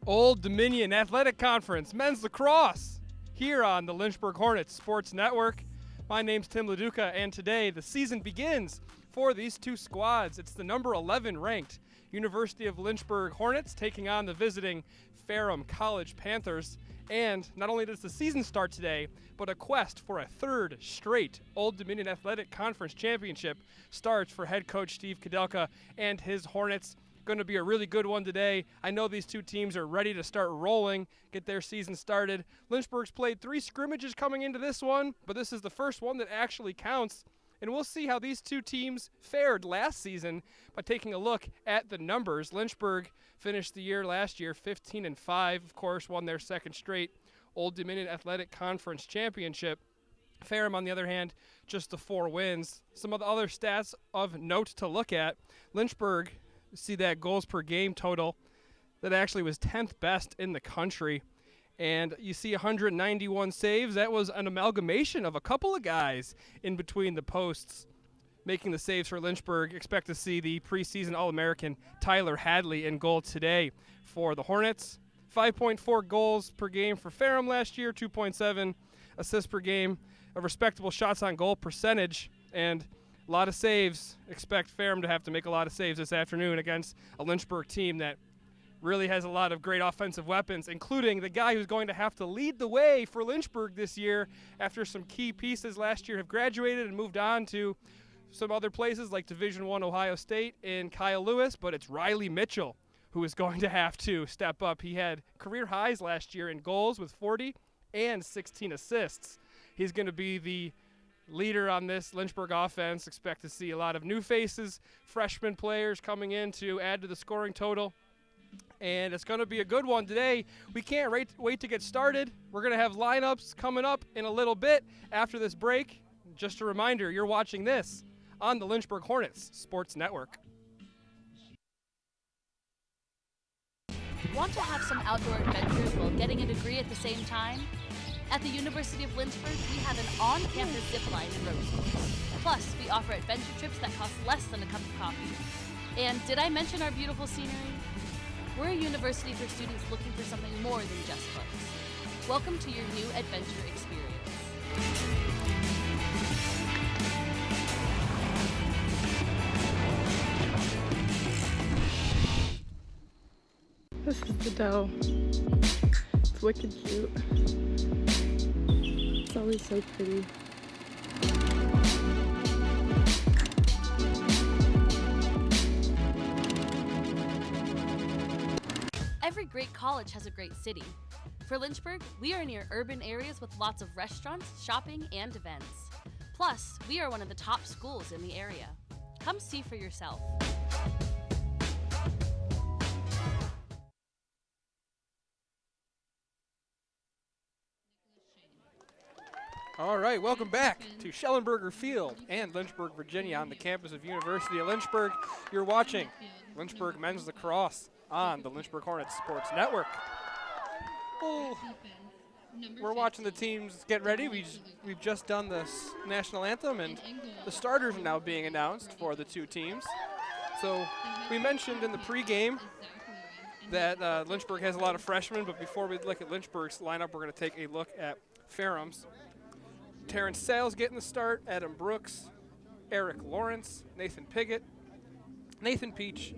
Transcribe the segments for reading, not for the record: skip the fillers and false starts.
Old Dominion Athletic Conference Men's Lacrosse here on the Lynchburg Hornets Sports Network. My name's Tim LaDuca, and today the season begins for these two squads. It's the number 11 ranked University of Lynchburg Hornets taking on the visiting Ferrum College Panthers. And not only does the season start today, but a quest for a third straight Old Dominion Athletic Conference championship starts for head coach Steve Kudelka and his Hornets. Going to be a really good one today. I know these two teams are ready to start rolling, get their season started. Lynchburg's played 3 scrimmages coming into this one, but this is the first one that actually counts. And we'll see how these two teams fared last season by taking a look at the numbers. Lynchburg finished the year last year 15-5, of course, won their second straight Old Dominion Athletic Conference championship. Ferrum, on the other hand, just the 4 wins. Some of the other stats of note to look at. Lynchburg, see that goals per game total that actually was 10th best in the country. And you see 191 saves. That was an amalgamation of a couple of guys in between the posts making the saves for Lynchburg. Expect to see the preseason All-American Tyler Hadley in goal today for the Hornets. 5.4 goals per game for Ferrum last year, 2.7 assists per game, a respectable shots on goal percentage, and a lot of saves. Expect Ferrum to have to make a lot of saves this afternoon against a Lynchburg team that really has a lot of great offensive weapons, including the guy who's going to have to lead the way for Lynchburg this year after some key pieces last year have graduated and moved on to some other places like Division I Ohio State and Kyle Lewis, but it's Riley Mitchell who is going to have to step up. He had career highs last year in goals with 40 and 16 assists. He's going to be the leader on this Lynchburg offense. Expect to see a lot of new faces, freshman players coming in to add to the scoring total. And it's going to be a good one today. We can't wait to get started. We're going to have lineups coming up in a little bit after this break. Just a reminder, you're watching this on the Lynchburg Hornets Sports Network. Want to have some outdoor adventures while getting a degree at the same time? At the University of Lynchburg, we have an on-campus zip line and road course. Plus, we offer adventure trips that cost less than a cup of coffee. And did I mention our beautiful scenery? We're a university for students looking for something more than just books. Welcome to your new adventure experience. This is the dough. It's wicked cute. It's always so pretty. Every great college has a great city. For Lynchburg, we are near urban areas with lots of restaurants, shopping, and events. Plus, we are one of the top schools in the area. Come see for yourself. All right, welcome back to Shellenberger Field and Lynchburg, Virginia on the campus of University of Lynchburg. You're watching Lynchburg Men's Lacrosse on the Lynchburg Hornets Sports Network. We're watching the teams get ready. We've just done the national anthem, and the starters are now being announced for the two teams. So we mentioned in the pregame that Lynchburg has a lot of freshmen, but before we look at Lynchburg's lineup, we're going to take a look at Ferrum's. Terrence Sales getting the start, Adam Brooks, Eric Lawrence, Nathan Piggott, Nathan Peach,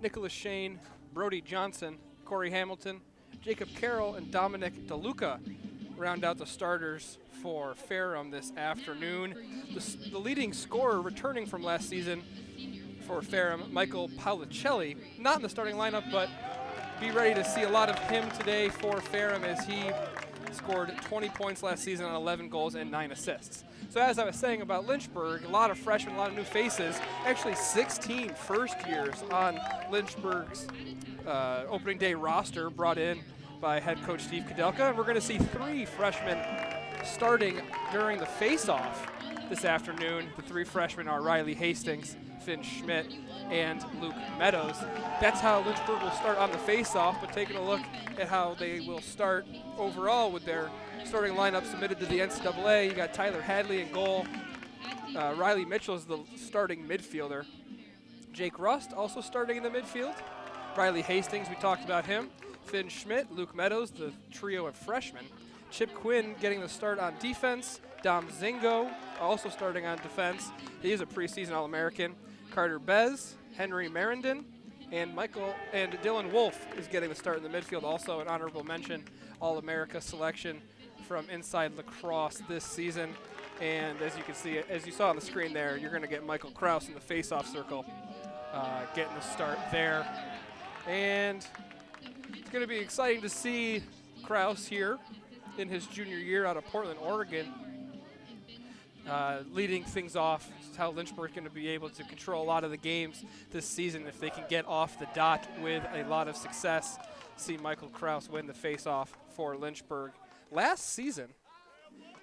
Nicholas Shane, Brody Johnson, Corey Hamilton, Jacob Carroll, and Dominic DeLuca round out the starters for Ferrum this afternoon. The leading scorer returning from last season for Ferrum, Michael Paulicelli, not in the starting lineup, but be ready to see a lot of him today for Ferrum as he scored 20 points last season on 11 goals and 9 assists. So as I was saying about Lynchburg, a lot of freshmen, a lot of new faces, actually 16 first years on Lynchburg's opening day roster brought in by head coach Steve Kudelka. And we're going to see 3 freshmen starting during the face-off this afternoon. The 3 freshmen are Riley Hastings, Finn Schmidt, and Luke Meadows. That's how Lynchburg will start on the face-off, but taking a look at how they will start overall with their starting lineup submitted to the NCAA. You got Tyler Hadley in goal. Riley Mitchell is the starting midfielder. Jake Rust also starting in the midfield. Riley Hastings, we talked about him. Finn Schmidt, Luke Meadows, the trio of freshmen. Chip Quinn getting the start on defense. Dom Zingo also starting on defense. He is a preseason All-American. Carter Bez, Henry Merendon, and Dylan Wolf is getting the start in the midfield. Also an honorable mention, All-America selection from inside Lacrosse this season. And as you can see, as you saw on the screen there, you're going to get Michael Kraus in the face-off circle getting the start there. And it's going to be exciting to see Kraus here in his junior year out of Portland, Oregon, leading things off. It's how Lynchburg is going to be able to control a lot of the games this season if they can get off the dot with a lot of success. See Michael Kraus win the face-off for Lynchburg. Last season,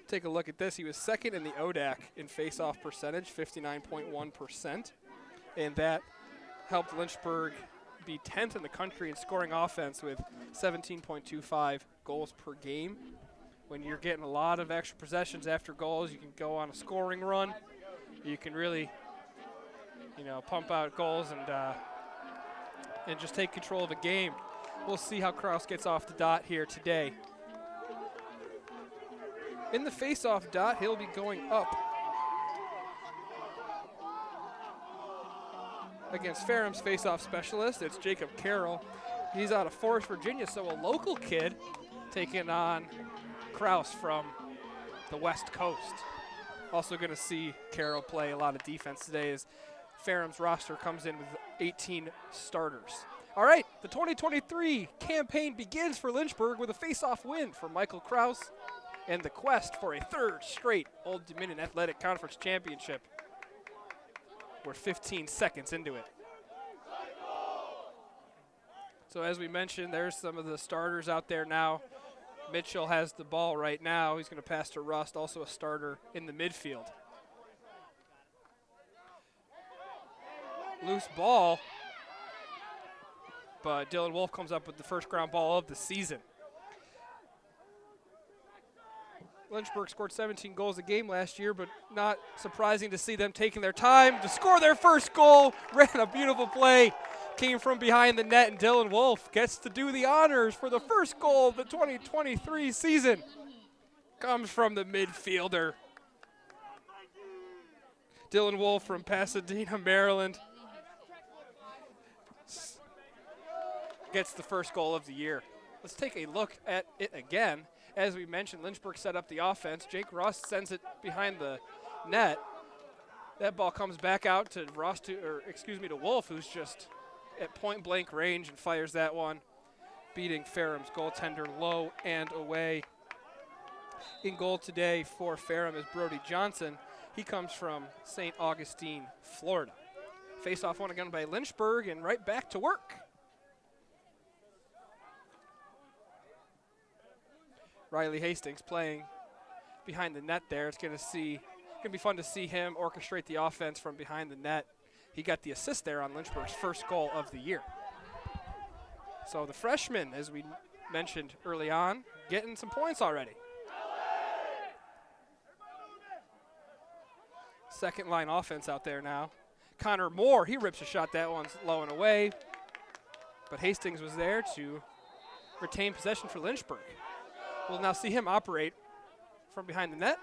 take a look at this. He was second in the ODAC in face-off percentage, 59.1%, and that helped Lynchburg be 10th in the country in scoring offense with 17.25 goals per game. When you're getting a lot of extra possessions after goals, you can go on a scoring run. You can really, pump out goals and just take control of a game. We'll see how Kraus gets off the dot here today. In the face-off dot, he'll be going up against Ferrum's face-off specialist. It's Jacob Carroll. He's out of Forest, Virginia, so a local kid taking on Kraus from the West Coast. Also going to see Carroll play a lot of defense today as Ferrum's roster comes in with 18 starters. All right, the 2023 campaign begins for Lynchburg with a face-off win for Michael Kraus and the quest for a third straight Old Dominion Athletic Conference Championship. We're 15 seconds into it. So as we mentioned, there's some of the starters out there now. Mitchell has the ball right now. He's going to pass to Rust, also a starter in the midfield. Loose ball, but Dylan Wolf comes up with the first ground ball of the season. Lynchburg scored 17 goals a game last year, but not surprising to see them taking their time to score their first goal. Ran a beautiful play, came from behind the net, and Dylan Wolf gets to do the honors for the first goal of the 2023 season. Comes from the midfielder. Dylan Wolf from Pasadena, Maryland. Gets the first goal of the year. Let's take a look at it again. As we mentioned, Lynchburg set up the offense. Jake Rust sends it behind the net. That ball comes back out to to Wolf, who's just at point-blank range and fires that one, beating Ferrum's goaltender low and away. In goal today for Ferrum is Brody Johnson. He comes from St. Augustine, Florida. Face-off won again by Lynchburg, and right back to work. Riley Hastings playing behind the net there. It's going to be fun to see him orchestrate the offense from behind the net. He got the assist there on Lynchburg's first goal of the year. So the freshman, as we mentioned early on, getting some points already. Second line offense out there now. Connor Moore, he rips a shot. That one's low and away. But Hastings was there to retain possession for Lynchburg. We'll now see him operate from behind the net.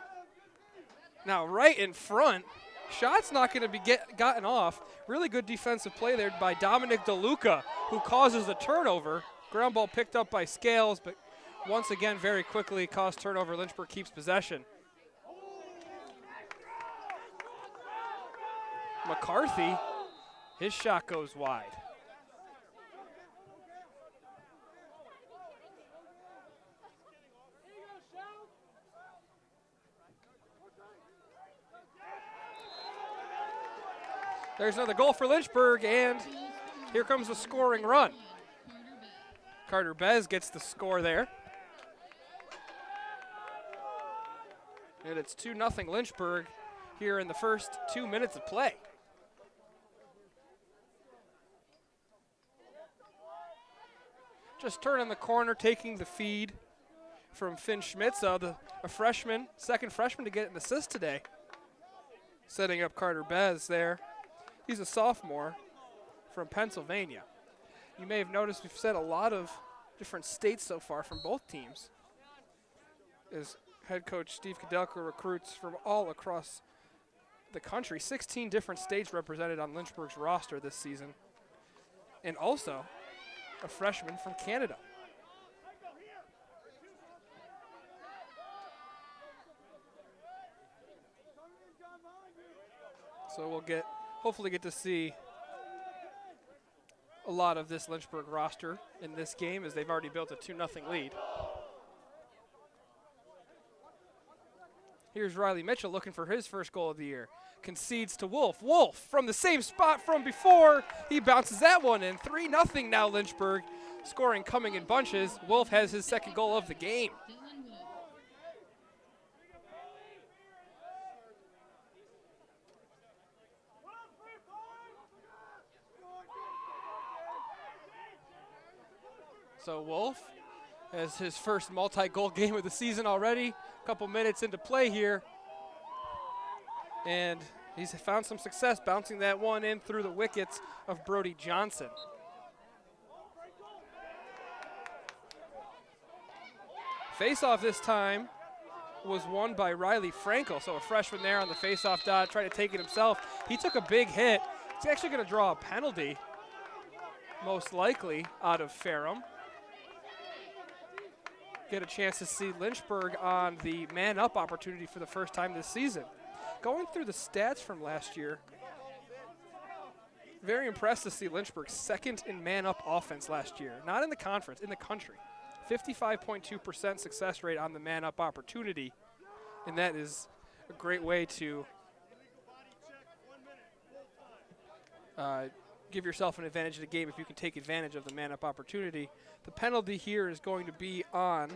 Now right in front, shot's not going to be gotten off. Really good defensive play there by Dominic DeLuca, who causes the turnover. Ground ball picked up by Scales, but once again very quickly caused turnover. Lynchburg keeps possession. McCarthy, his shot goes wide. There's another goal for Lynchburg, and here comes the scoring run. Carter Bez gets the score there. And it's 2-0 Lynchburg here in the first 2 minutes of play. Just turning the corner, taking the feed from Finn Schmitza, a freshman, second freshman to get an assist today. Setting up Carter Bez there. He's a sophomore from Pennsylvania. You may have noticed we've said a lot of different states so far from both teams, as head coach Steve Kudelka recruits from all across the country. 16 different states represented on Lynchburg's roster this season, and also a freshman from Canada. So we'll hopefully get to see a lot of this Lynchburg roster in this game, as they've already built a 2-0 lead. Here's Riley Mitchell looking for his first goal of the year. Concedes to Wolf. Wolf from the same spot from before. He bounces that one in. 3-0 now Lynchburg. Scoring coming in bunches. Wolf has his second goal of the game. So Wolf has his first multi-goal game of the season already. A couple minutes into play here. And he's found some success bouncing that one in through the wickets of Brody Johnson. Face-off this time was won by Riley Frankel, so a freshman there on the face-off dot, trying to take it himself. He took a big hit. He's actually going to draw a penalty, most likely, out of Ferrum. Get a chance to see Lynchburg on the man-up opportunity for the first time this season. Going through the stats from last year, very impressed to see Lynchburg's second in man-up offense last year. Not in the conference, in the country. 55.2% success rate on the man-up opportunity, and that is a great way to give yourself an advantage in the game if you can take advantage of the man-up opportunity. The penalty here is going to be on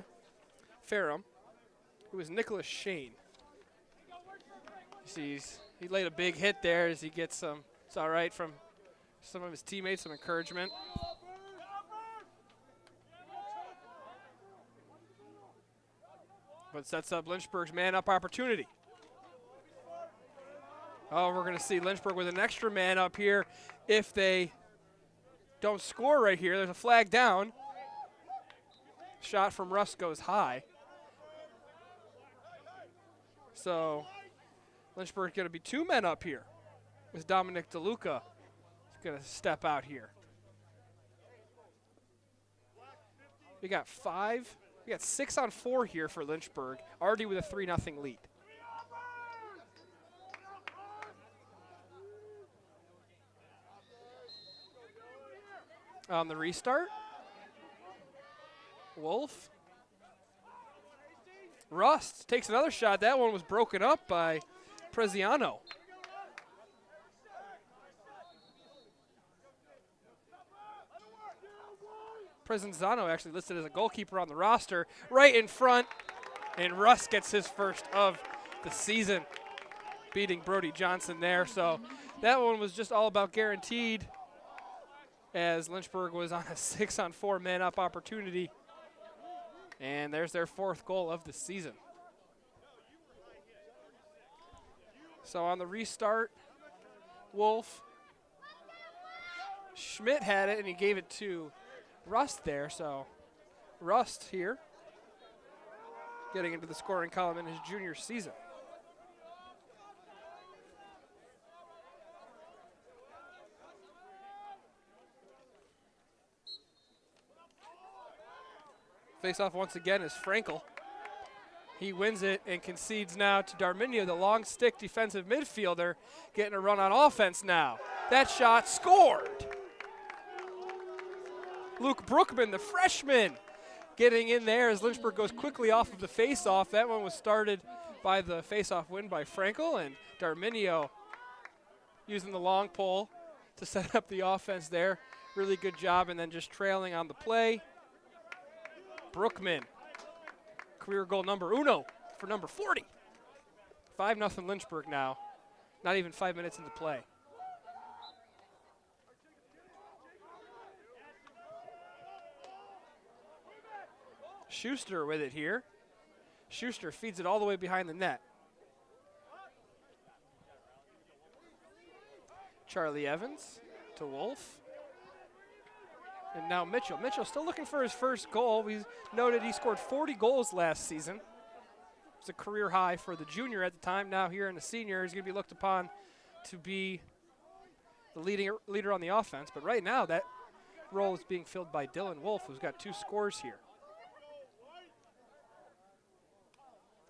Ferrum, who is Nicholas Shane. You see, he laid a big hit there as he gets some, it's all right, from some of his teammates, some encouragement. But sets up Lynchburg's man-up opportunity. Oh, we're going to see Lynchburg with an extra man up here. If they don't score right here, there's a flag down. Shot from Russ goes high. So Lynchburg going to be 2 men up here, with Dominic DeLuca going to step out here. We got 6 on 4 here for Lynchburg, already with a 3-0 lead. On the restart, Wolf. Rust takes another shot. That one was broken up by Preziano. Preziano actually listed as a goalkeeper on the roster, right in front, and Rust gets his first of the season, beating Brody Johnson there. So that one was just all about guaranteed, as Lynchburg was on a 6-on-4 man-up opportunity. And there's their 4th goal of the season. So on the restart, Wolf. Schmidt had it, and he gave it to Rust there. So Rust here, getting into the scoring column in his junior season. Face-off once again is Frankel. He wins it and concedes now to Darminio, the long stick defensive midfielder, getting a run on offense now. That shot scored. Luke Brookman, the freshman, getting in there as Lynchburg goes quickly off of the face-off. That one was started by the face-off win by Frankel, and Darminio using the long pole to set up the offense there. Really good job, and then just trailing on the play. Brookman, career goal number uno for number 40. 5-0 Lynchburg now, not even 5 minutes into play. Schuster with it here. Schuster feeds it all the way behind the net. Charlie Evans to Wolf. And now Mitchell. Mitchell still looking for his first goal. We noted he scored 40 goals last season. It's a career high for the junior at the time. Now here in the senior, he's going to be looked upon to be the leader on the offense. But right now, that role is being filled by Dylan Wolf, who's got 2 scores here.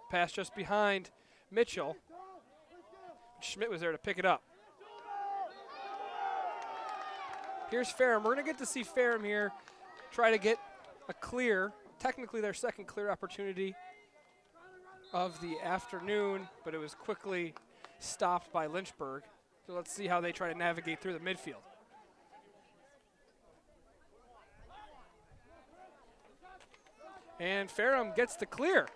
Pass just behind Mitchell. Schmidt was there to pick it up. Here's Ferrum. We're going to get to see Ferrum here try to get a clear, technically their second clear opportunity of the afternoon, but it was quickly stopped by Lynchburg. So let's see how they try to navigate through the midfield. And Ferrum gets the clear.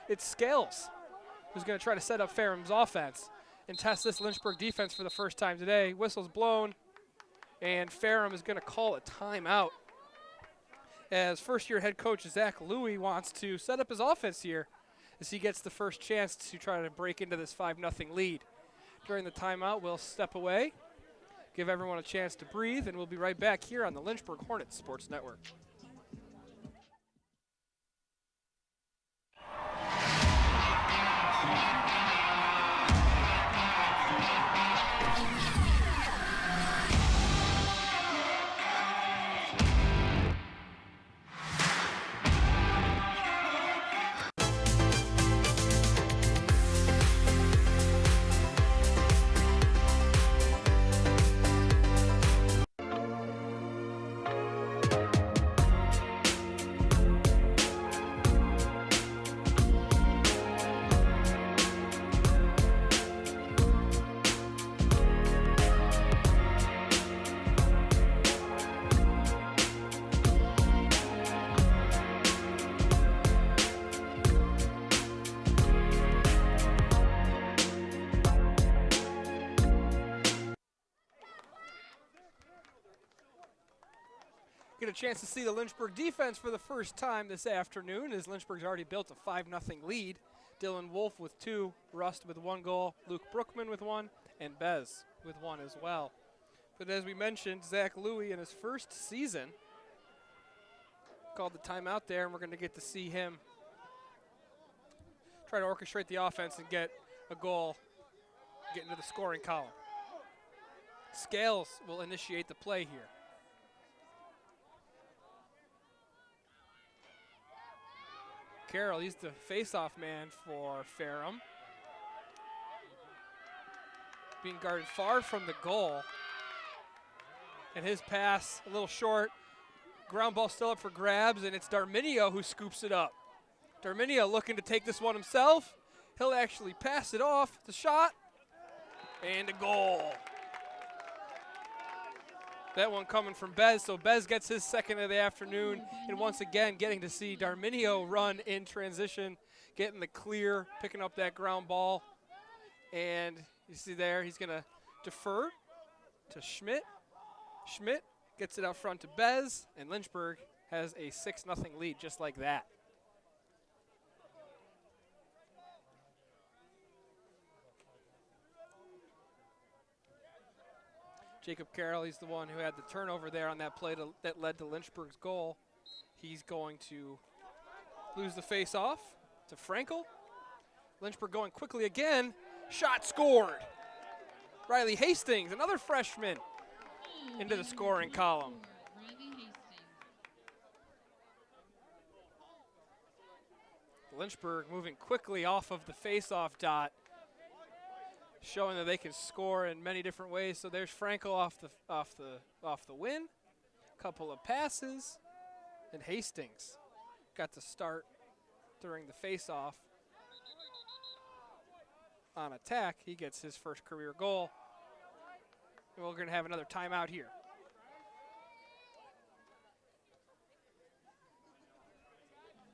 It's Scales who's going to try to set up Ferrum's offense and test this Lynchburg defense for the first time today. Whistle's blown. And Ferrum is going to call a timeout as first-year head coach Zach Louie wants to set up his offense here as he gets the first chance to try to break into this 5-0 lead. During the timeout, we'll step away, give everyone a chance to breathe, and we'll be right back here on the Lynchburg Hornets Sports Network. Get a chance to see the Lynchburg defense for the first time this afternoon as Lynchburg's already built a 5-0 lead. Dylan Wolf with 2, Rust with 1 goal, Luke Brookman with 1, and Bez with 1 as well. But as we mentioned, Zach Louie in his first season called the timeout there, and we're going to get to see him try to orchestrate the offense and get a goal, get into the scoring column. Scales will initiate the play here. Carroll, he's the face-off man for Ferrum. Being guarded far from the goal. And his pass a little short. Ground ball still up for grabs, and it's Darminio who scoops it up. Darminio looking to take this one himself. He'll actually pass it off. The shot, and a goal. That one coming from Bez, so Bez gets his second of the afternoon, and once again getting to see Darminio run in transition, getting the clear, picking up that ground ball. And you see there, he's going to defer to Schmidt. Schmidt gets it out front to Bez, and Lynchburg has a 6-0 lead just like that. Jacob Carroll, he's the one who had the turnover there on that play that led to Lynchburg's goal. He's going to lose the face-off to Frankel. Lynchburg going quickly again. Shot scored. Riley Hastings, another freshman, into the scoring column. Lynchburg moving quickly off of the face-off dot, showing that they can score in many different ways. So there's Frankel off the win, couple of passes, and Hastings got to start during the face-off on attack. He gets his first career goal. And we're going to have another timeout here.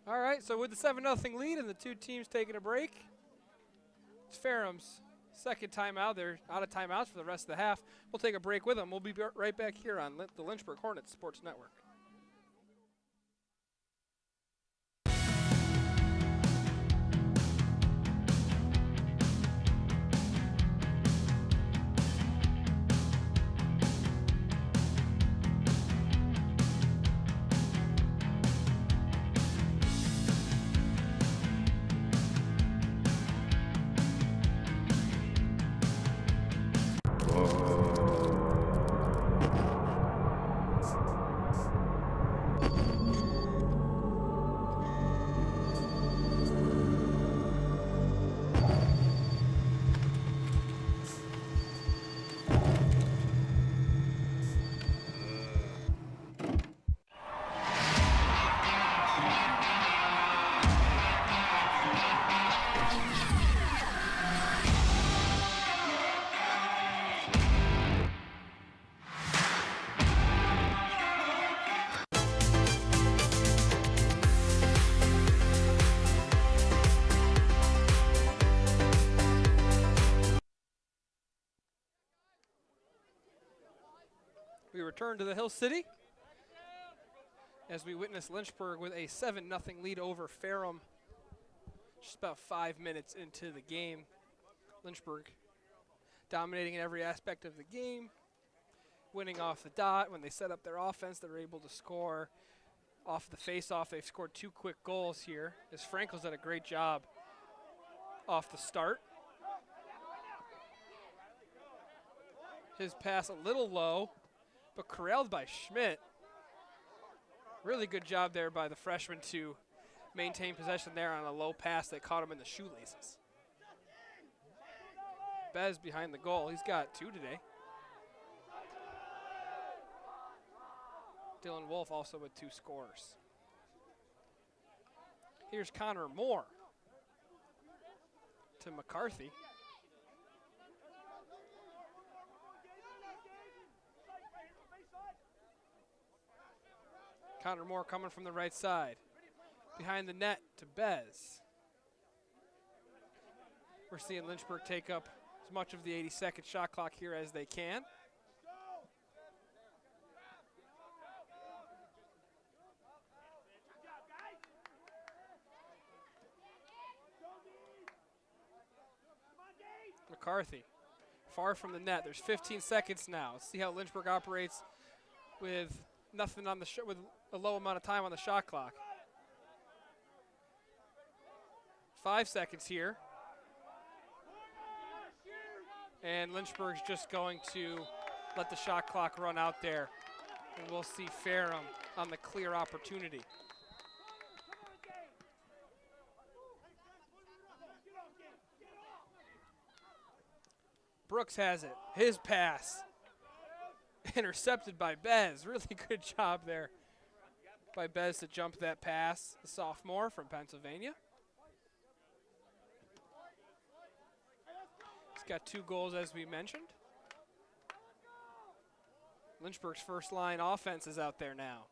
All right, so with the 7-0 lead and the two teams taking a break, it's Ferrum's second timeout. They're out of timeouts for the rest of the half. We'll take a break with them. We'll be right back here on the Lynchburg Hornets Sports Network. We return to the Hill City as we witness Lynchburg with a 7-0 lead over Ferrum. Just about 5 minutes into the game. Lynchburg dominating in every aspect of the game, winning off the dot. When they set up their offense, they're able to score off the face-off. They've scored 2 quick goals here, as Frankel's done a great job off the start. His pass a little low, but corralled by Schmidt. Really good job there by the freshman to maintain possession there on a low pass that caught him in the shoelaces. Bez behind the goal. He's got 2 today. Dylan Wolf also with 2 scores. Here's Connor Moore to McCarthy. Connor Moore coming from the right side. Behind the net to Bez. We're seeing Lynchburg take up as much of the 80-second shot clock here as they can. McCarthy, far from the net. There's 15 seconds now. Let's see how Lynchburg operates with nothing on the with a low amount of time on the shot clock. 5 seconds here. And Lynchburg's just going to let the shot clock run out there. And we'll see Ferrum on the clear opportunity. Brooks has it. His pass. Intercepted by Bez. Really good job there by Bez to jump that pass. The sophomore from Pennsylvania. He's got 2 goals, as we mentioned. Lynchburg's first line offense is out there now.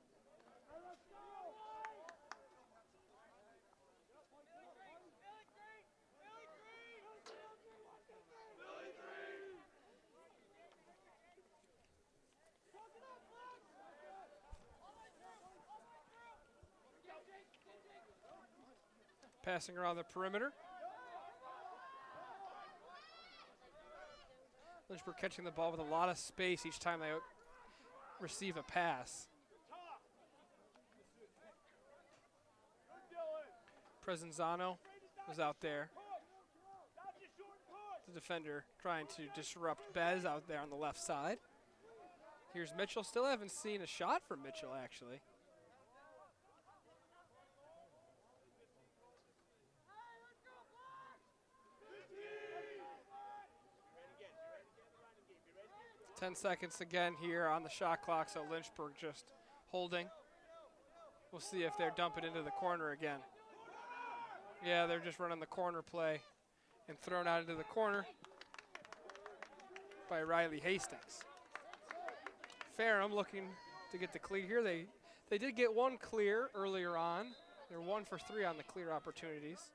Passing around the perimeter. Lynchburg catching the ball with a lot of space each time they receive a pass. Presenzano was out there. The defender trying to disrupt Bez out there on the left side. Here's Mitchell. Still haven't seen a shot from Mitchell, actually. Ten seconds again here on the shot clock, so Lynchburg just holding. We'll see if they're dumping into the corner again. Yeah, they're just running the corner play and thrown out into the corner by Riley Hastings. Ferrum looking to get the clear here. They did get 1 clear earlier on. They're 1 for 3 on the clear opportunities.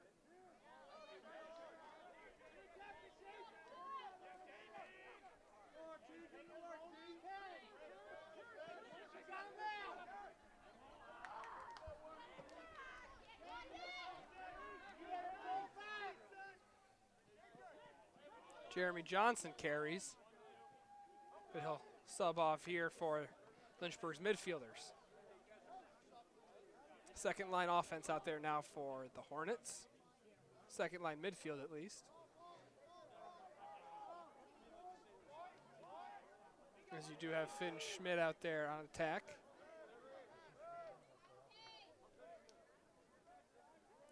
Jeremy Johnson carries, but he'll sub off here for Lynchburg's midfielders. Second line offense out there now for the Hornets. Second line midfield at least. As you do have Finn Schmidt out there on attack.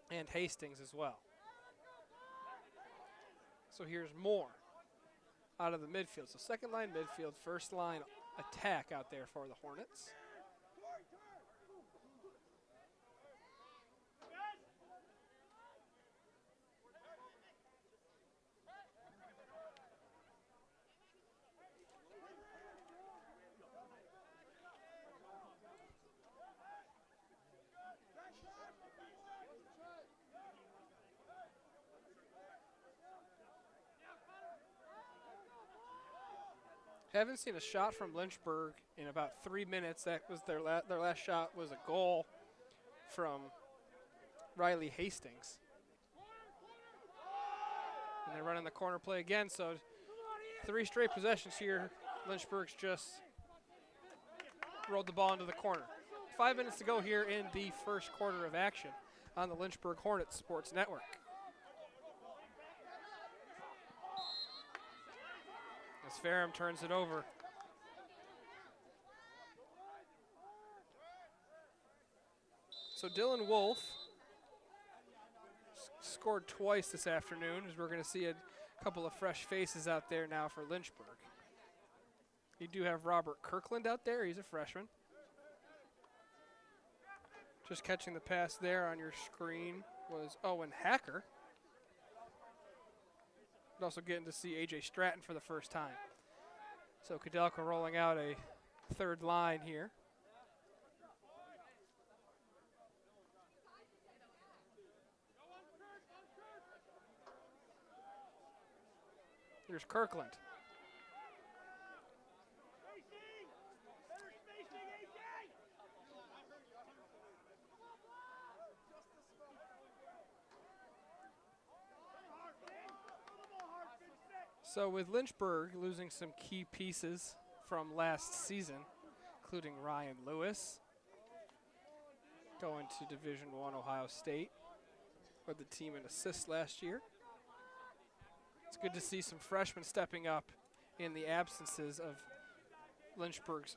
And Hastings as well. So here's Moore out of the midfield. So second line midfield, first line attack out there for the Hornets. Haven't seen a shot from Lynchburg in about 3 minutes. That was their last shot was a goal from Riley Hastings. And they're running the corner play again, so 3 straight possessions here. Lynchburg's just rolled the ball into the corner. 5 minutes to go here in the first quarter of action on the Lynchburg Hornets Sports Network. As Ferrum turns it over. So Dylan Wolf scored twice this afternoon, as we're going to see a couple of fresh faces out there now for Lynchburg. You do have Robert Kirkland out there. He's a freshman. Just catching the pass there on your screen was Owen Hacker. And also getting to see A.J. Stratton for the first time. So Kudelka rolling out a third line here. Here's Kirkland. So with Lynchburg losing some key pieces from last season, including Ryan Lewis, going to Division I Ohio State, led the team in assists last year. It's good to see some freshmen stepping up in the absences of Lynchburg's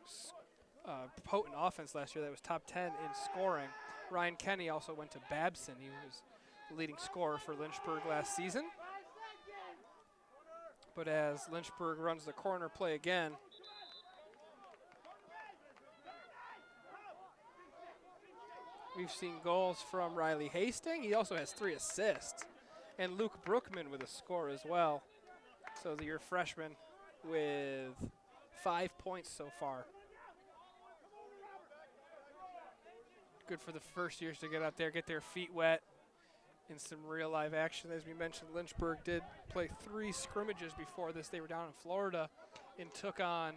potent offense last year that was top 10 in scoring. Ryan Kenny also went to Babson. He was the leading scorer for Lynchburg last season. But as Lynchburg runs the corner play again, we've seen goals from Riley Hastings. He also has 3 assists. And Luke Brookman with a score as well. So your freshman with 5 points so far. Good for the first years to get out there, get their feet wet in some real live action. As we mentioned, Lynchburg did play 3 scrimmages before this. They were down in Florida and took on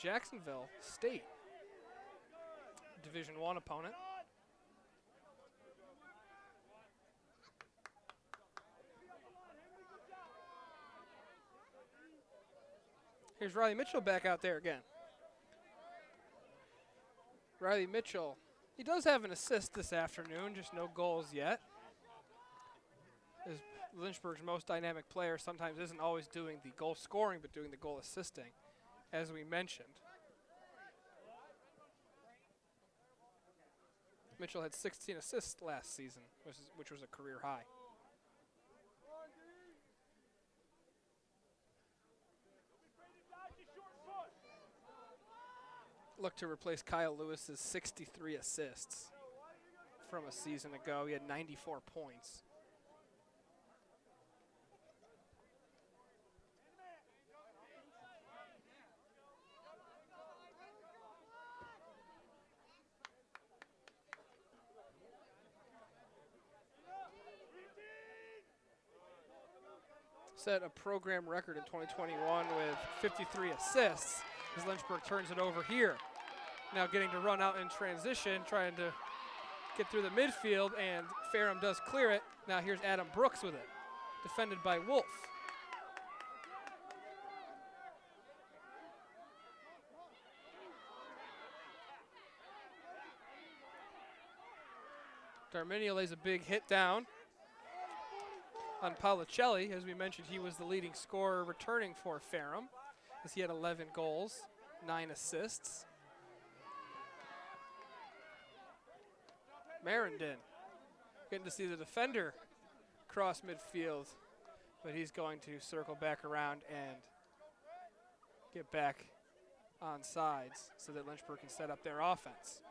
Jacksonville State, Division I opponent. Here's Riley Mitchell back out there again. Riley Mitchell, he does have an assist this afternoon, just no goals yet. As Lynchburg's most dynamic player sometimes isn't always doing the goal scoring, but doing the goal assisting, as we mentioned. Mitchell had 16 assists last season, which was a career high. Look to replace Kyle Lewis's 63 assists from a season ago. He had 94 points. Set a program record in 2021 with 53 assists as Lynchburg turns it over here. Now getting to run out in transition, trying to get through the midfield, and Ferrum does clear it. Now here's Adam Brooks with it, defended by Wolf. Darminio lays a big hit down on Policelli. As we mentioned, he was the leading scorer returning for Ferrum, as he had 11 goals, 9 assists. Marindin getting to see the defender cross midfield, but he's going to circle back around and get back on sides so that Lynchburg can set up their offense.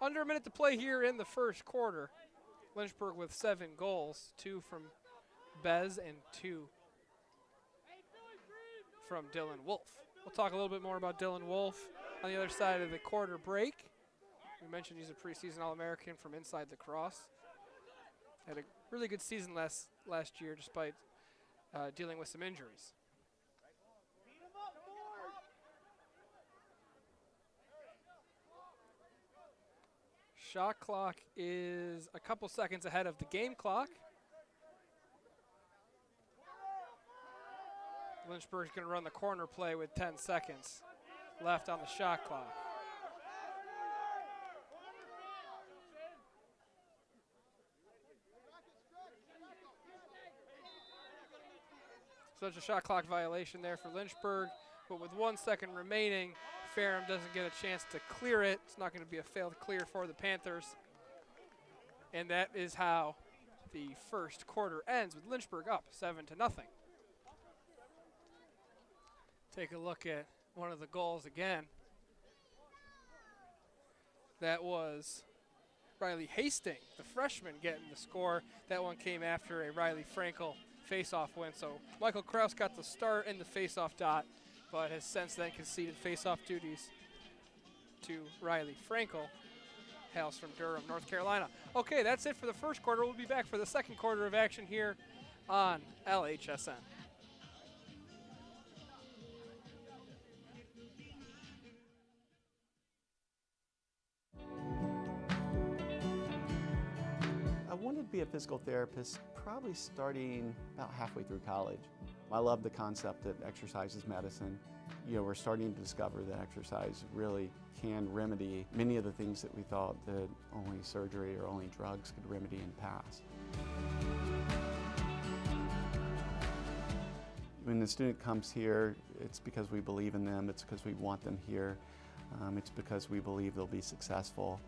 Under a minute to play here in the first quarter. Lynchburg with 7 goals, 2 from Bez and 2 from Dylan Wolf. We'll talk a little bit more about Dylan Wolf on the other side of the quarter break. We mentioned he's a preseason All-American from inside Lacrosse. Had a really good season last year despite dealing with some injuries. Shot clock is a couple seconds ahead of the game clock. Lynchburg's going to run the corner play with 10 seconds left on the shot clock. So it's a shot clock violation there for Lynchburg, but with 1 second remaining, Ferrum doesn't get a chance to clear it. It's not going to be a failed clear for the Panthers. And that is how the first quarter ends, with Lynchburg up 7-0. Take a look at one of the goals again. That was Riley Hastings, the freshman, getting the score. That one came after a Riley Frankel face-off win. So Michael Kraus got the start in the face-off dot, but has since then conceded face-off duties to Riley Frankel, hails from Durham, North Carolina. Okay, that's it for the first quarter. We'll be back for the second quarter of action here on LHSN. I wanted to be a physical therapist probably starting about halfway through college. I love the concept that exercise is medicine. You know, we're starting to discover that exercise really can remedy many of the things that we thought that only surgery or only drugs could remedy in the past. When the student comes here, it's because we believe in them, it's because we want them here, it's because we believe they'll be successful.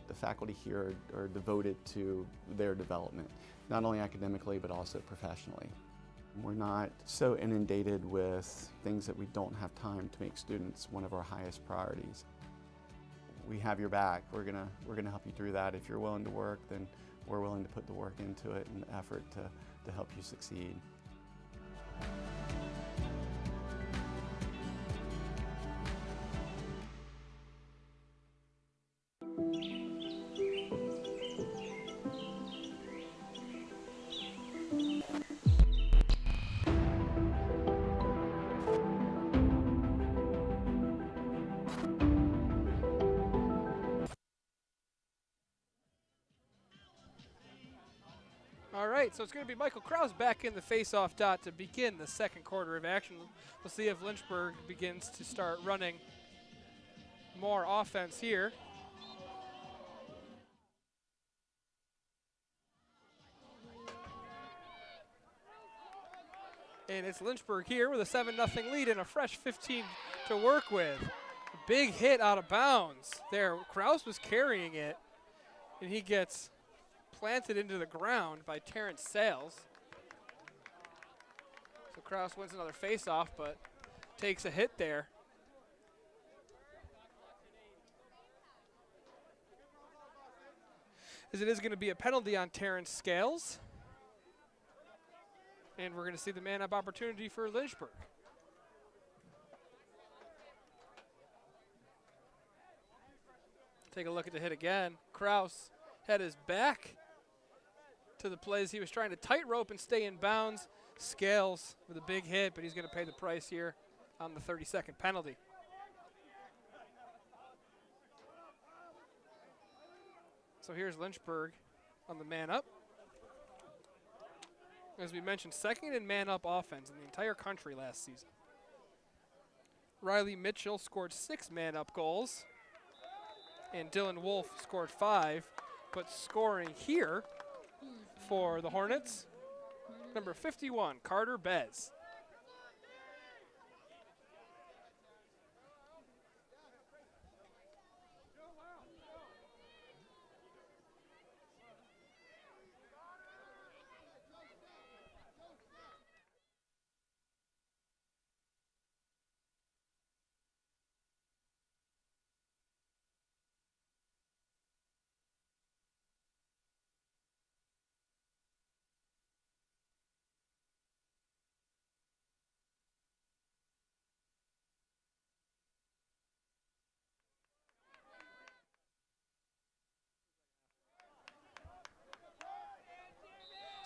The faculty here are devoted to their development, not only academically but also professionally. We're not so inundated with things that we don't have time to make students one of our highest priorities. We have your back. We're gonna help you through that. If you're willing to work, then we're willing to put the work into it and the effort to help you succeed. All right, so it's going to be Michael Kraus back in the face-off dot to begin the second quarter of action. We'll see if Lynchburg begins to start running more offense here. And it's Lynchburg here with a 7-0 lead and a fresh 15 to work with. A big hit out of bounds there. Kraus was carrying it, and he gets planted into the ground by Terrence Sales. So Kraus wins another face-off, but takes a hit there. As it is going to be a penalty on Terrence Scales. And we're going to see the man-up opportunity for Lynchburg. Take a look at the hit again. Kraus had his back to the plays. He was trying to tightrope and stay in bounds. Scales with a big hit, but he's going to pay the price here on the 30-second penalty. So here's Lynchburg on the man-up. As we mentioned, second in man-up offense in the entire country last season. Riley Mitchell scored 6 man-up goals, and Dylan Wolf scored 5. But scoring here for the Hornets, number 51, Carter Bez.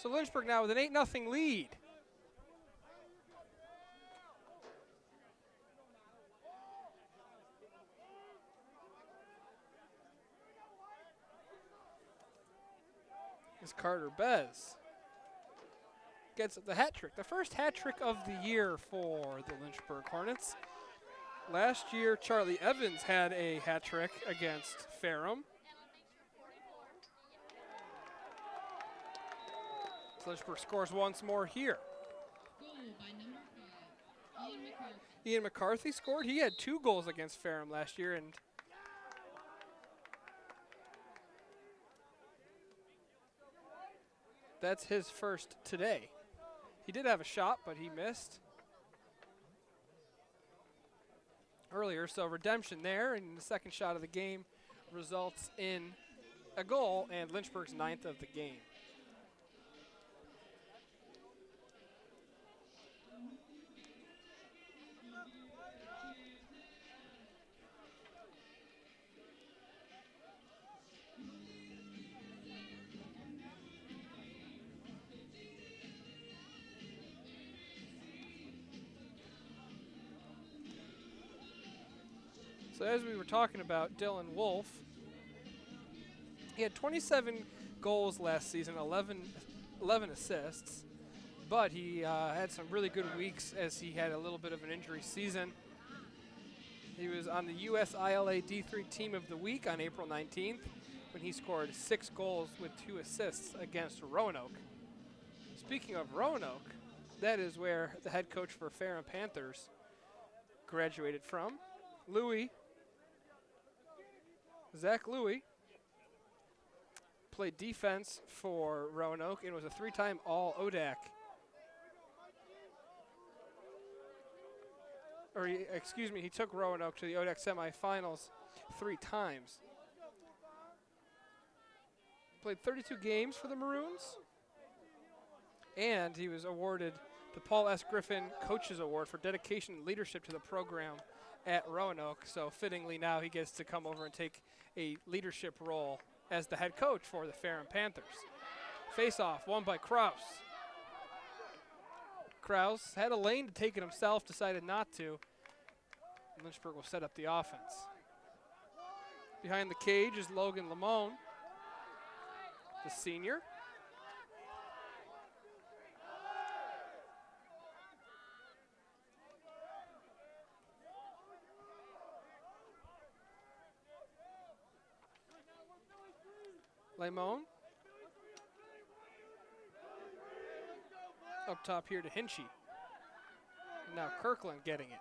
So Lynchburg now with an 8-0 lead. Is Carter Bez gets the hat trick, the first hat trick of the year for the Lynchburg Hornets. Last year, Charlie Evans had a hat trick against Ferrum. So Lynchburg scores once more here. Ian McCarthy scored. He had 2 goals against Ferrum last year, and that's his first today. He did have a shot, but he missed earlier, so redemption there, and the second shot of the game results in a goal and Lynchburg's 9th of the game. So as we were talking about Dylan Wolf, he had 27 goals last season, 11 assists, but he had some really good weeks as he had a little bit of an injury season. He was on the USILA D3 Team of the Week on April 19th when he scored 6 goals with 2 assists against Roanoke. Speaking of Roanoke, that is where the head coach for Ferrum Panthers graduated from. Zach Louie played defense for Roanoke and was a 3-time All-ODAC. He took Roanoke to the ODAC semifinals 3 times. Played 32 games for the Maroons, and he was awarded the Paul S. Griffin Coaches Award for dedication and leadership to the program at Roanoke. So fittingly now he gets to come over and take a leadership role as the head coach for the Ferrum Panthers. Face-off, won by Kraus. Kraus had a lane to take it himself, decided not to. Lynchburg will set up the offense. Behind the cage is Logan Lamone, the senior. Lamone. Up top here to Hinchy. And now Kirkland getting it.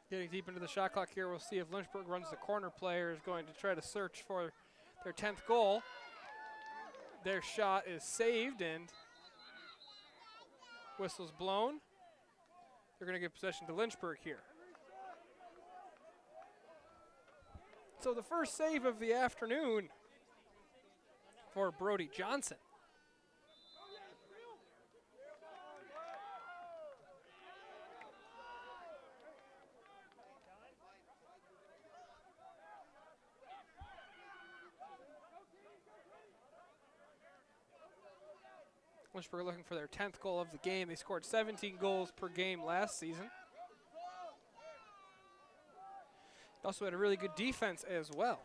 Getting deep into the shot clock here, we'll see if Lynchburg runs the corner player is going to try to search for their 10th goal. Their shot is saved and whistle's blown. They're going to give possession to Lynchburg here. So the first save of the afternoon for Brody Johnson. Lynchburg looking for their 10th goal of the game. They scored 17 goals per game last season. Also had a really good defense as well.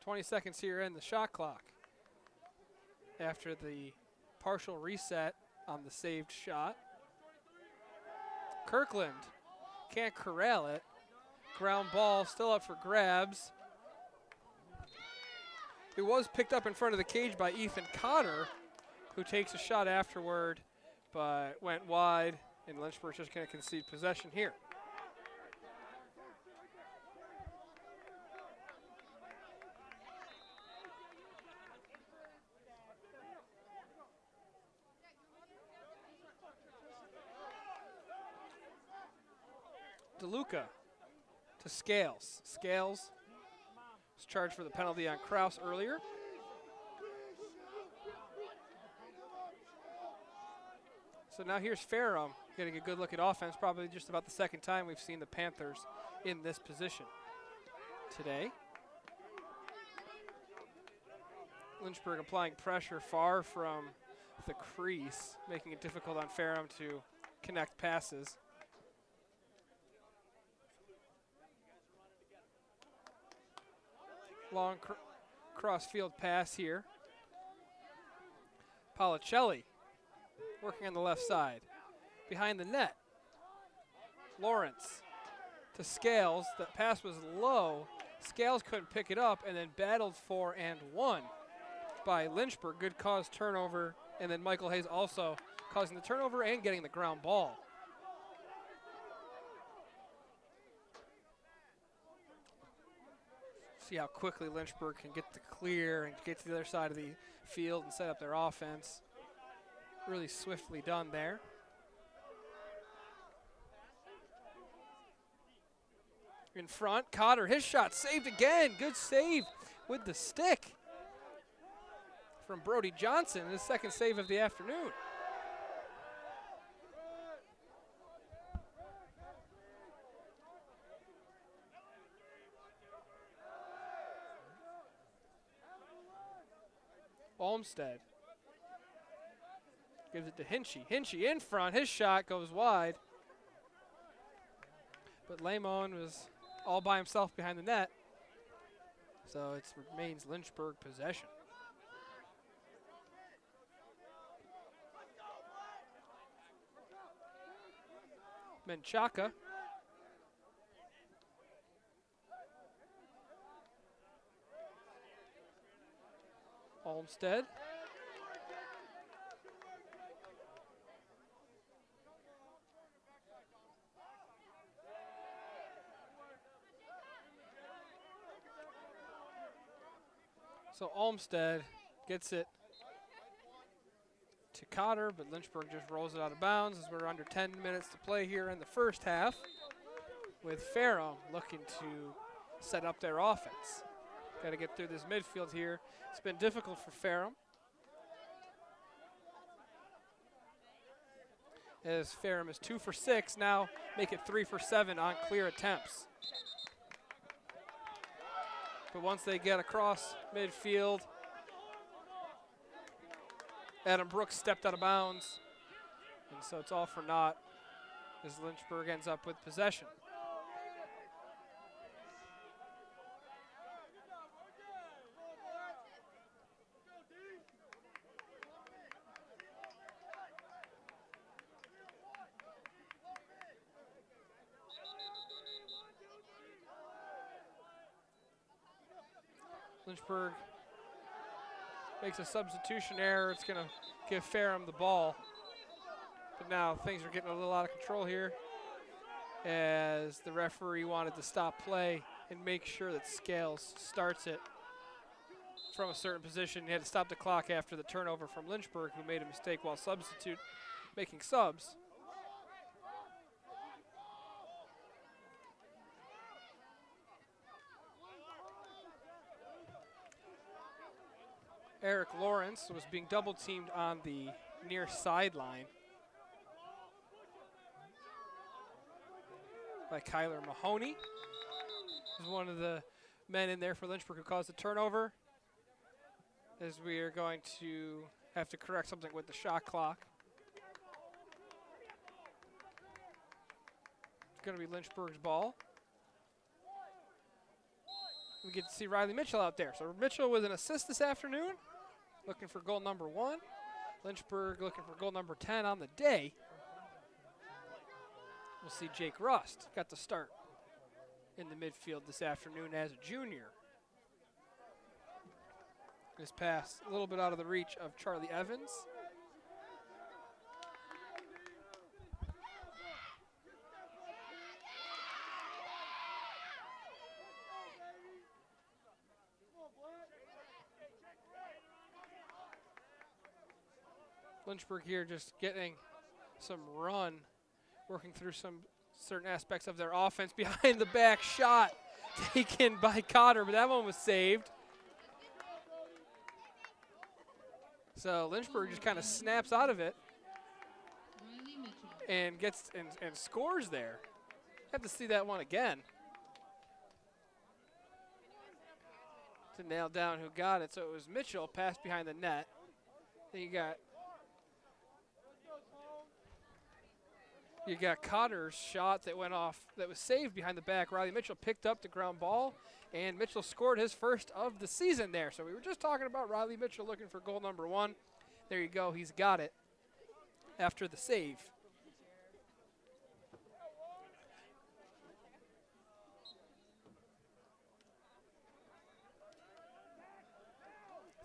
"20 seconds here in the shot clock after the partial reset on the saved shot. Kirkland can't corral it. Ground ball still up for grabs. It was picked up in front of the cage by Ethan Cotter, who takes a shot afterward, but went wide, and Lynchburg's just going to concede possession here. DeLuca to Scales. Scales was charged for the penalty on Kraus earlier. So now here's Ferrum getting a good look at offense, probably just about the second time we've seen the Panthers in this position today. Lynchburg applying pressure far from the crease, making it difficult on Ferrum to connect passes. Long cross-field pass here. Policelli working on the left side. Behind the net, Lawrence to Scales. That pass was low. Scales couldn't pick it up and then battled for and won by Lynchburg. Good cause turnover, and then Michael Hayes also causing the turnover and getting the ground ball. See how quickly Lynchburg can get the clear and get to the other side of the field and set up their offense. Really swiftly done there. In front, Cotter, his shot saved again. Good save with the stick from Brody Johnson, his second save of the afternoon. Olmsted gives it to Hinchy. Hinchy in front, his shot goes wide. But Lamon was all by himself behind the net. So it remains Lynchburg possession. Menchaca. Olmsted. So Olmsted gets it to Cotter, but Lynchburg just rolls it out of bounds as we're under 10 minutes to play here in the first half, with Ferrum looking to set up their offense. Got to get through this midfield here. It's been difficult for Ferrum, as Ferrum is 2 for 6, now make it 3 for 7 on clear attempts. But once they get across midfield, Adam Brooks stepped out of bounds, and so it's all for naught as Lynchburg ends up with possession. Lynchburg makes a substitution error. It's going to give Ferrum the ball. But now things are getting a little out of control here, as the referee wanted to stop play and make sure that Scales starts it from a certain position. He had to stop the clock after the turnover from Lynchburg, who made a mistake while making subs. Eric Lawrence was being double teamed on the near sideline by Kyler Mahoney. He's one of the men in there for Lynchburg who caused the turnover, as we are going to have to correct something with the shot clock. It's going to be Lynchburg's ball. We get to see Riley Mitchell out there. So Mitchell with an assist this afternoon, looking for goal number 1. Lynchburg looking for goal number 10 on the day. We'll see Jake Rust got the start in the midfield this afternoon as a junior. This pass a little bit out of the reach of Charlie Evans. Lynchburg here just getting some run, working through some certain aspects of their offense. Behind the back shot taken by Cotter, but that one was saved. So Lynchburg just kind of snaps out of it and gets and scores there. Have to see that one again to nail down who got it. So it was Mitchell, passed behind the net. Then you got Cotter's shot that went off, that was saved behind the back. Riley Mitchell picked up the ground ball, and Mitchell scored his first of the season there. So we were just talking about Riley Mitchell looking for goal number 1. There you go, he's got it after the save.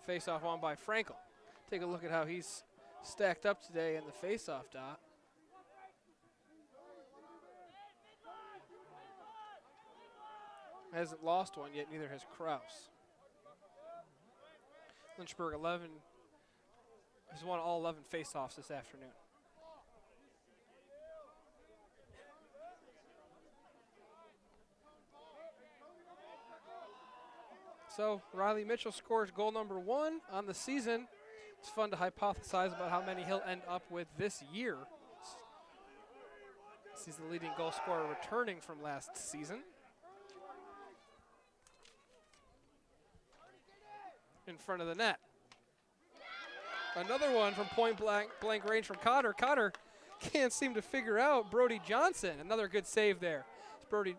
Face-off won by Frankel. Take a look at how he's stacked up today in the face-off dot. Hasn't lost one yet, neither has Kraus. Lynchburg 11 has won all 11 face-offs this afternoon. So Riley Mitchell scores goal number 1 on the season. It's fun to hypothesize about how many he'll end up with this year. He's the leading goal scorer returning from last season. In front of the net. Another one from point blank range from Cotter. Cotter can't seem to figure out Brody Johnson. Another good save there. Brody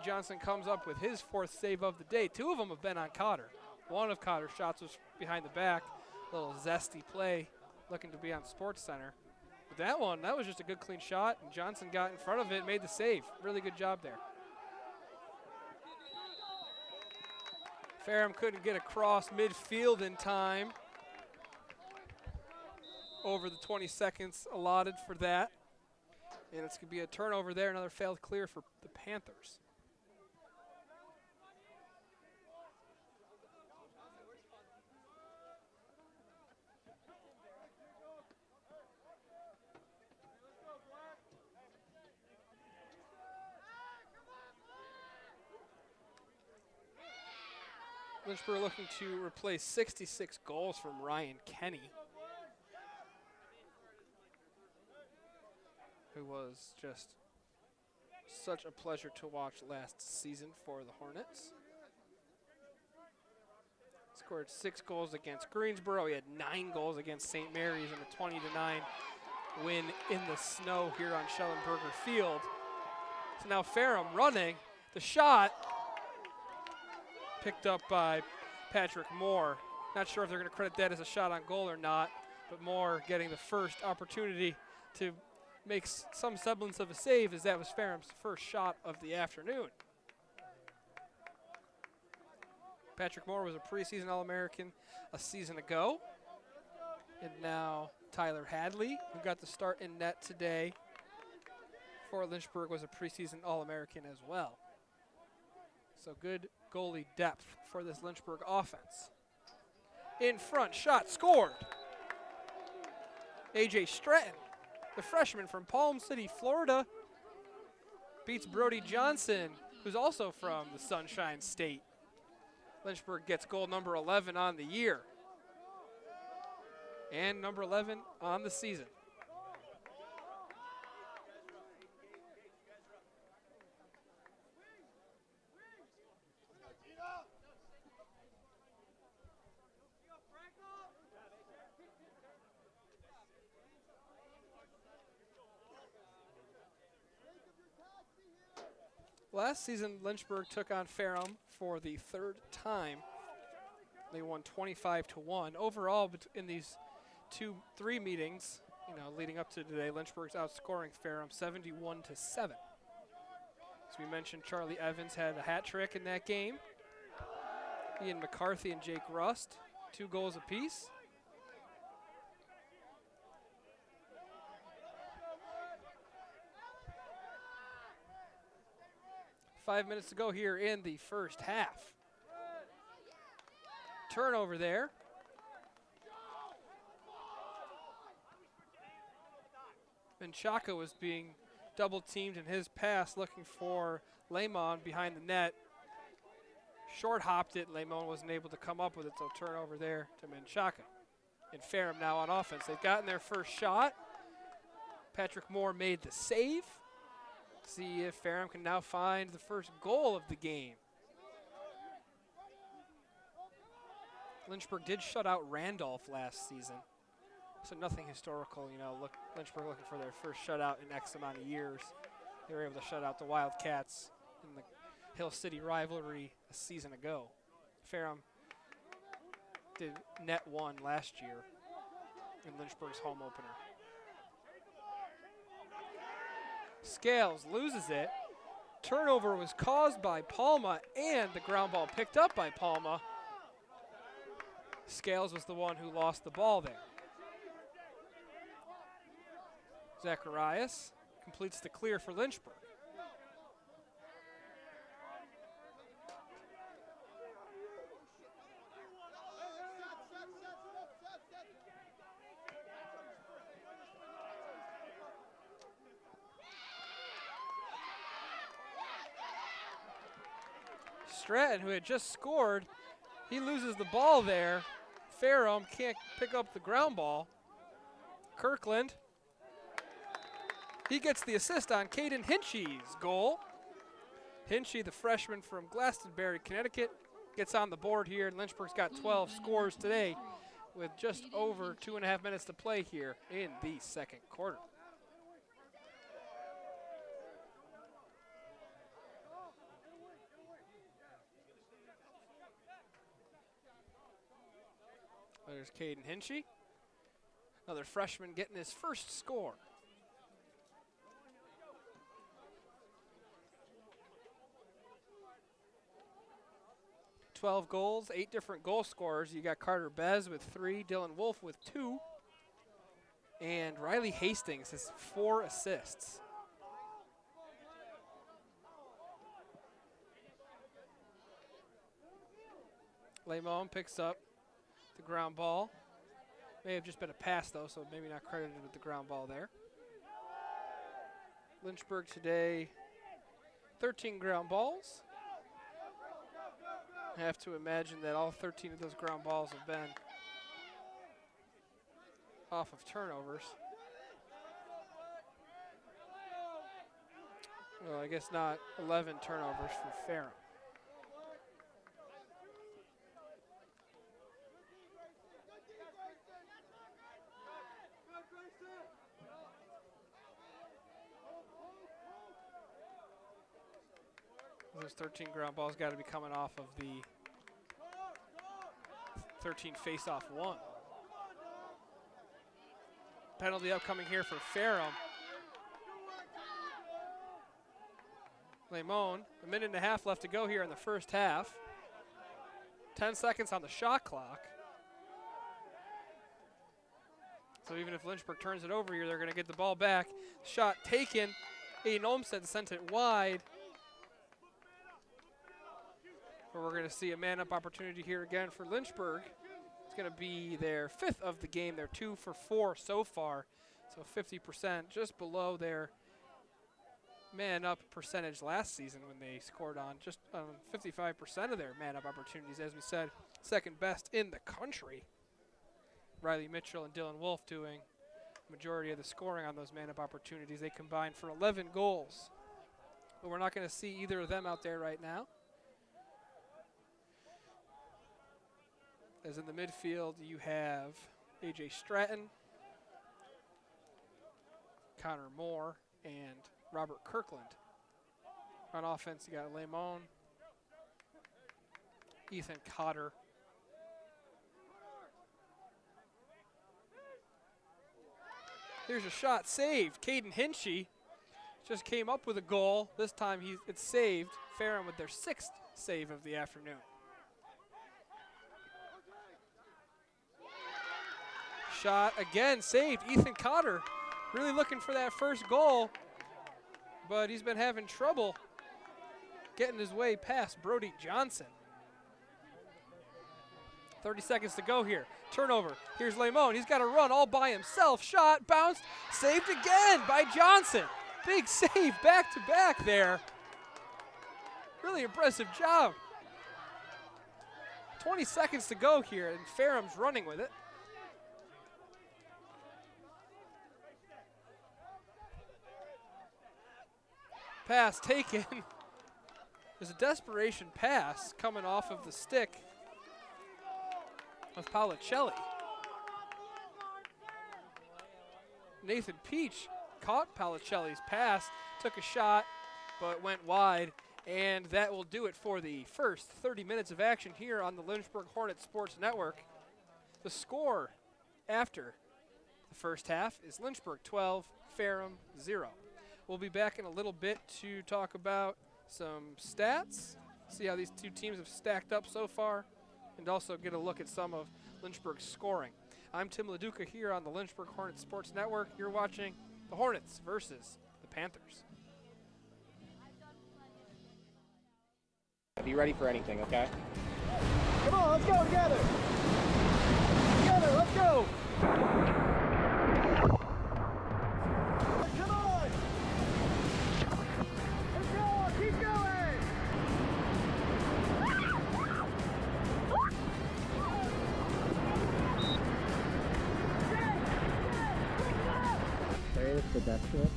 Johnson comes up with his 4th save of the day. 2 of them have been on Cotter. One of Cotter's shots was behind the back. A little zesty play, looking to be on Sports Center. But that one, that was just a good clean shot, and Johnson got in front of it and made the save. Really good job there. Ferrum couldn't get across midfield in time. Over the 20 seconds allotted for that. And it's going to be a turnover there, another failed clear for the Panthers. Lynchburg looking to replace 66 goals from Ryan Kenny, who was just such a pleasure to watch last season for the Hornets. Scored 6 goals against Greensboro. He had 9 goals against St. Mary's in a 20-9 win in the snow here on Shellenberger Field. So now Ferrum running. The shot picked up by Patrick Moore. Not sure if they're going to credit that as a shot on goal or not, but Moore getting the first opportunity to make some semblance of a save, as that was Ferrum's first shot of the afternoon. Patrick Moore was a preseason All-American a season ago. And now Tyler Hadley, who got the start in net today for Lynchburg, was a preseason All-American as well. So good goalie depth for this Lynchburg offense. In front, shot scored. A.J. Stratton, the freshman from Palm City, Florida, beats Brody Johnson, who's also from the Sunshine State. Lynchburg gets goal number 11 on the year and number 11 on the season. Last season, Lynchburg took on Ferrum for the 3rd time. They won 25-1. Overall, in these 2-3 meetings, leading up to today, Lynchburg's outscoring Ferrum 71-7. As we mentioned, Charlie Evans had a hat trick in that game. Ian McCarthy and Jake Rust, 2 goals apiece. Five minutes to go here in the first half. Turnover there. And Chaka was being double teamed in his pass, looking for Lemon behind the net. Short hopped it. Lemon wasn't able to come up with it, so turnover there to Menchaca. And Ferrum now on offense. They've gotten their first shot. Patrick Moore made the save. See if Ferrum can now find the first goal of the game. Lynchburg did shut out Randolph last season, so nothing historical. You know, Lynchburg looking for their first shutout in X amount of years. They were able to shut out the Wildcats in the Hill City rivalry a season ago. Ferrum did net 1 last year in Lynchburg's home opener. Scales loses it. Turnover was caused by Palma, and the ground ball picked up by Palma. Scales was the one who lost the ball there. Zacharias completes the clear for Lynchburg. Stratton, who had just scored, he loses the ball there. Ferrum can't pick up the ground ball. Kirkland, he gets the assist on Caden Hinchy's goal. Hinchy, the freshman from Glastonbury, Connecticut, gets on the board here. Lynchburg's got 12 scores today with just over 2.5 minutes to play here in the second quarter. There's Caden Hinchy, another freshman getting his first score. $12 goals, 8 different goal scorers. You got Carter Bez with 3, Dylan Wolf with 2, and Riley Hastings has 4 assists. Lemon picks up the ground ball. May have just been a pass, though, so maybe not credited with the ground ball there. Lynchburg today, 13 ground balls. I have to imagine that all 13 of those ground balls have been off of turnovers. Well, I guess not 11 turnovers for Ferrum. Those 13 ground balls got to be coming off of the 13 face-off 1. Penalty upcoming here for Ferrum. Lemon, 1.5 minutes left to go here in the first half. 10 seconds on the shot clock. So even if Lynchburg turns it over here, they're going to get the ball back. Shot taken. Aiden Olmstead sent it wide. But we're going to see a man-up opportunity here again for Lynchburg. It's going to be their 5th of the game. They're 2 for 4 so far. So 50%, just below their man-up percentage last season when they scored on just 55% of their man-up opportunities. As we said, second best in the country. Riley Mitchell and Dylan Wolf doing majority of the scoring on those man-up opportunities. They combined for 11 goals. But we're not going to see either of them out there right now. As in the midfield, you have A.J. Stratton, Connor Moore, and Robert Kirkland. On offense, you got Lemon, Ethan Cotter, here's a shot saved. Caden Hinchy just came up with a goal. This time it's saved. Ferrum with their 6th save of the afternoon. Shot again saved. Ethan Cotter really looking for that first goal, but he's been having trouble getting his way past Brody Johnson. 30 seconds to go here. Turnover. Here's Lemon. He's got to run all by himself. Shot, bounced, saved again by Johnson. Big save back to back there. Really impressive job. 20 seconds to go here, and Ferrum's running with it. Pass taken. There's a desperation pass coming off of the stick of Palicelli. Nathan Peach caught Palicelli's pass, took a shot, but went wide. And that will do it for the first 30 minutes of action here on the Lynchburg Hornets Sports Network. The score after the first half is Lynchburg 12, Ferrum 0. We'll be back in a little bit to talk about some stats, see how these two teams have stacked up so far, and also get a look at some of Lynchburg's scoring. I'm Tim LaDuca here on the Lynchburg Hornets Sports Network. You're watching the Hornets versus the Panthers. Be ready for anything, okay? Come on, let's go together! Together, let's go! Come on! Let's go, keep going! Sorry, it's the death to it.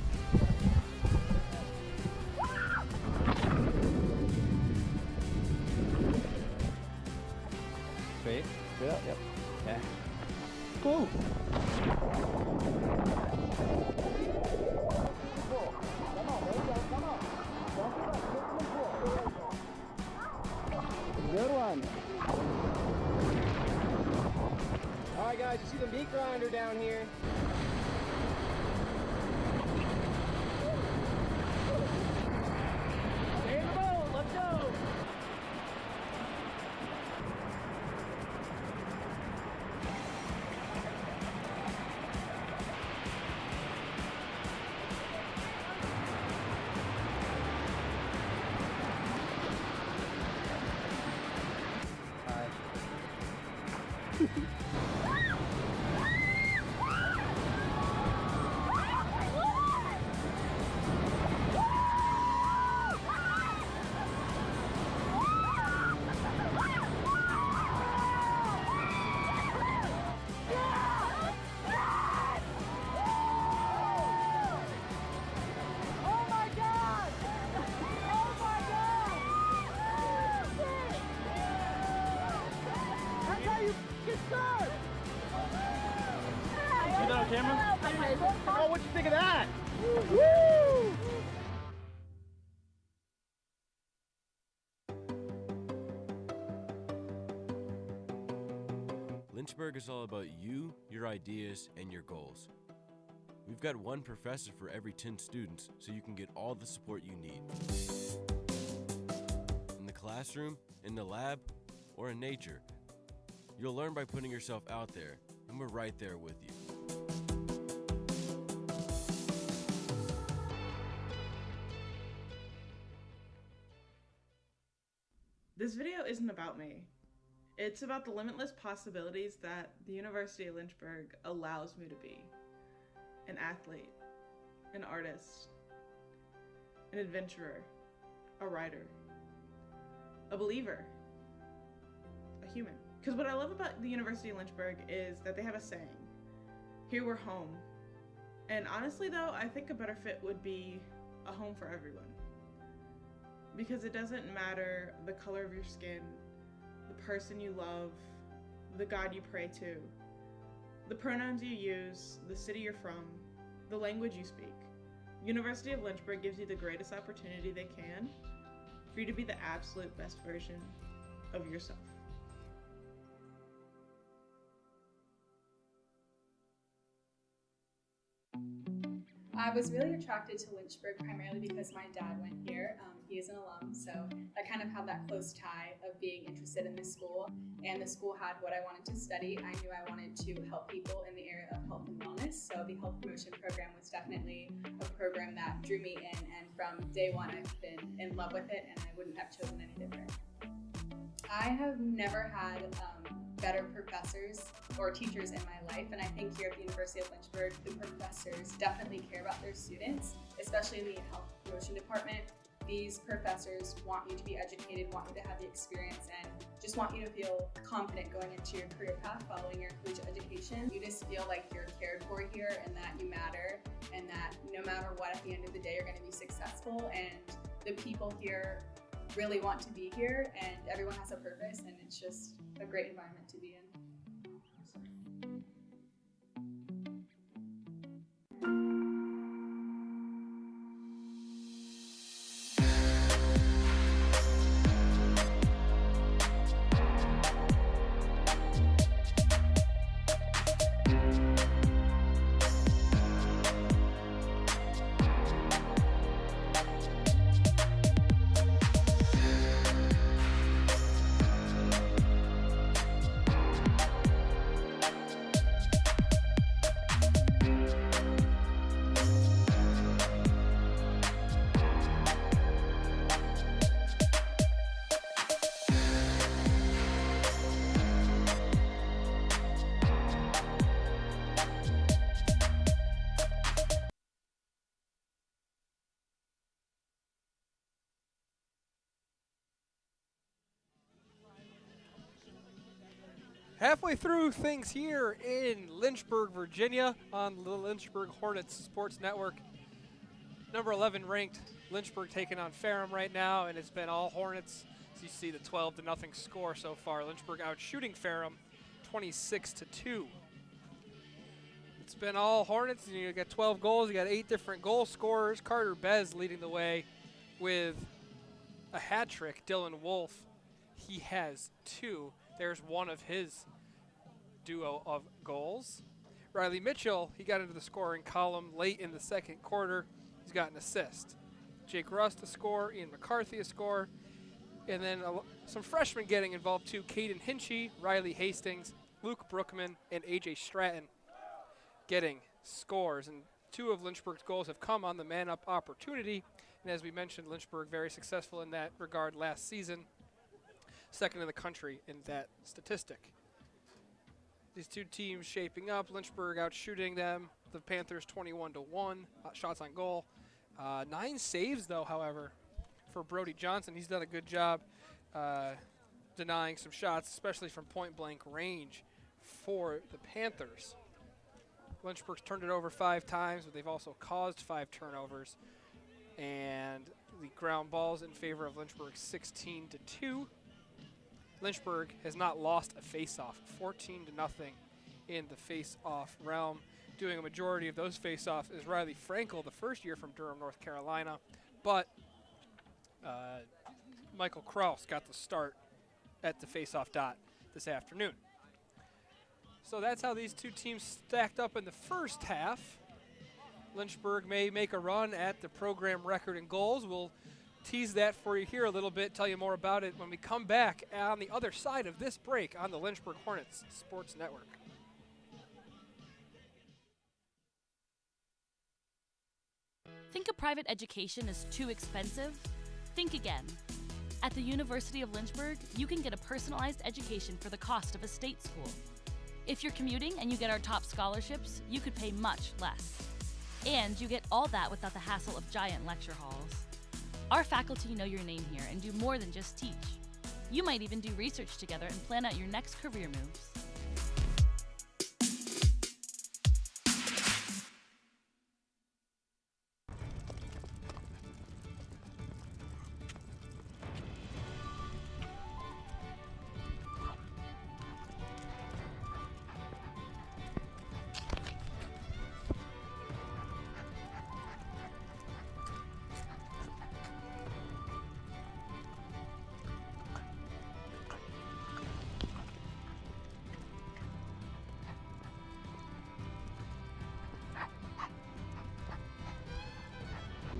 Straight? Straight up, yep. Yeah. Cool. Good one. All right, guys, you see the meat grinder down here? Stay in the boat, let's go. Camera? Oh, what'd you think of that? Woo! Lynchburg is all about you, your ideas, and your goals. We've got one professor for every 10 students, so you can get all the support you need. In the classroom, in the lab, or in nature, you'll learn by putting yourself out there, and we're right there with you. This video isn't about me. It's about the limitless possibilities that the University of Lynchburg allows me to be. An athlete, an artist, an adventurer, a writer, a believer, a human. Because what I love about the University of Lynchburg is that they have a saying, here we're home. And honestly though, I think a better fit would be a home for everyone. Because it doesn't matter the color of your skin, the person you love, the God you pray to, the pronouns you use, the city you're from, the language you speak. University of Lynchburg gives you the greatest opportunity they can for you to be the absolute best version of yourself. I was really attracted to Lynchburg primarily because my dad went here. He is an alum, so I kind of had that close tie of being interested in this school. And the school had what I wanted to study. I knew I wanted to help people in the area of health and wellness, so the health promotion program was definitely a program that drew me in, and from day one I've been in love with it, and I wouldn't have chosen any different. I have never had better professors or teachers in my life, and I think here at the University of Lynchburg, the professors definitely care about their students, especially in the health promotion department. These professors want you to be educated, want you to have the experience, and just want you to feel confident going into your career path following your collegiate education. You just feel like you're cared for here and that you matter, and that no matter what, at the end of the day, you're going to be successful, and the people here really want to be here, and everyone has a purpose, and it's just a great environment to be in. Halfway through things here in Lynchburg, Virginia on the Lynchburg Hornets Sports Network. Number 11 ranked Lynchburg taking on Ferrum right now, and it's been all Hornets. As you see the 12-0 score so far. Lynchburg out shooting Ferrum 26-2. It's been all Hornets, and you got 12 goals. You got 8 different goal scorers. Carter Bez leading the way with a hat trick. Dylan Wolf, he has 2. There's one of his duo of goals. Riley Mitchell, he got into the scoring column late in the second quarter. He's got an assist. Jake Rust a score, Ian McCarthy a score, and then some freshmen getting involved too. Caden Hinchy, Riley Hastings, Luke Brookman, and AJ Stratton getting scores. And 2 of Lynchburg's goals have come on the man-up opportunity. And as we mentioned, Lynchburg very successful in that regard last season. Second in the country in that statistic. These 2 teams shaping up. Lynchburg out shooting them. The Panthers 21-1 shots on goal. 9 saves though, however, for Brody Johnson. He's done a good job denying some shots, especially from point blank range for the Panthers. Lynchburg's turned it over 5 times, but they've also caused 5 turnovers. And the ground balls in favor of Lynchburg 16-2. Lynchburg has not lost a face-off, 14-0 in the face-off realm. Doing a majority of those face-offs is Riley Frankel, the first year from Durham, North Carolina. But Michael Kraus got the start at the face-off dot this afternoon. So that's how these 2 teams stacked up in the first half. Lynchburg may make a run at the program record in goals. We'll tease that for you here a little bit, tell you more about it when we come back on the other side of this break on the Lynchburg Hornets Sports Network. Think a private education is too expensive? Think again. At the University of Lynchburg, you can get a personalized education for the cost of a state school. If you're commuting and you get our top scholarships, you could pay much less. And you get all that without the hassle of giant lecture halls. Our faculty know your name here and do more than just teach. You might even do research together and plan out your next career moves.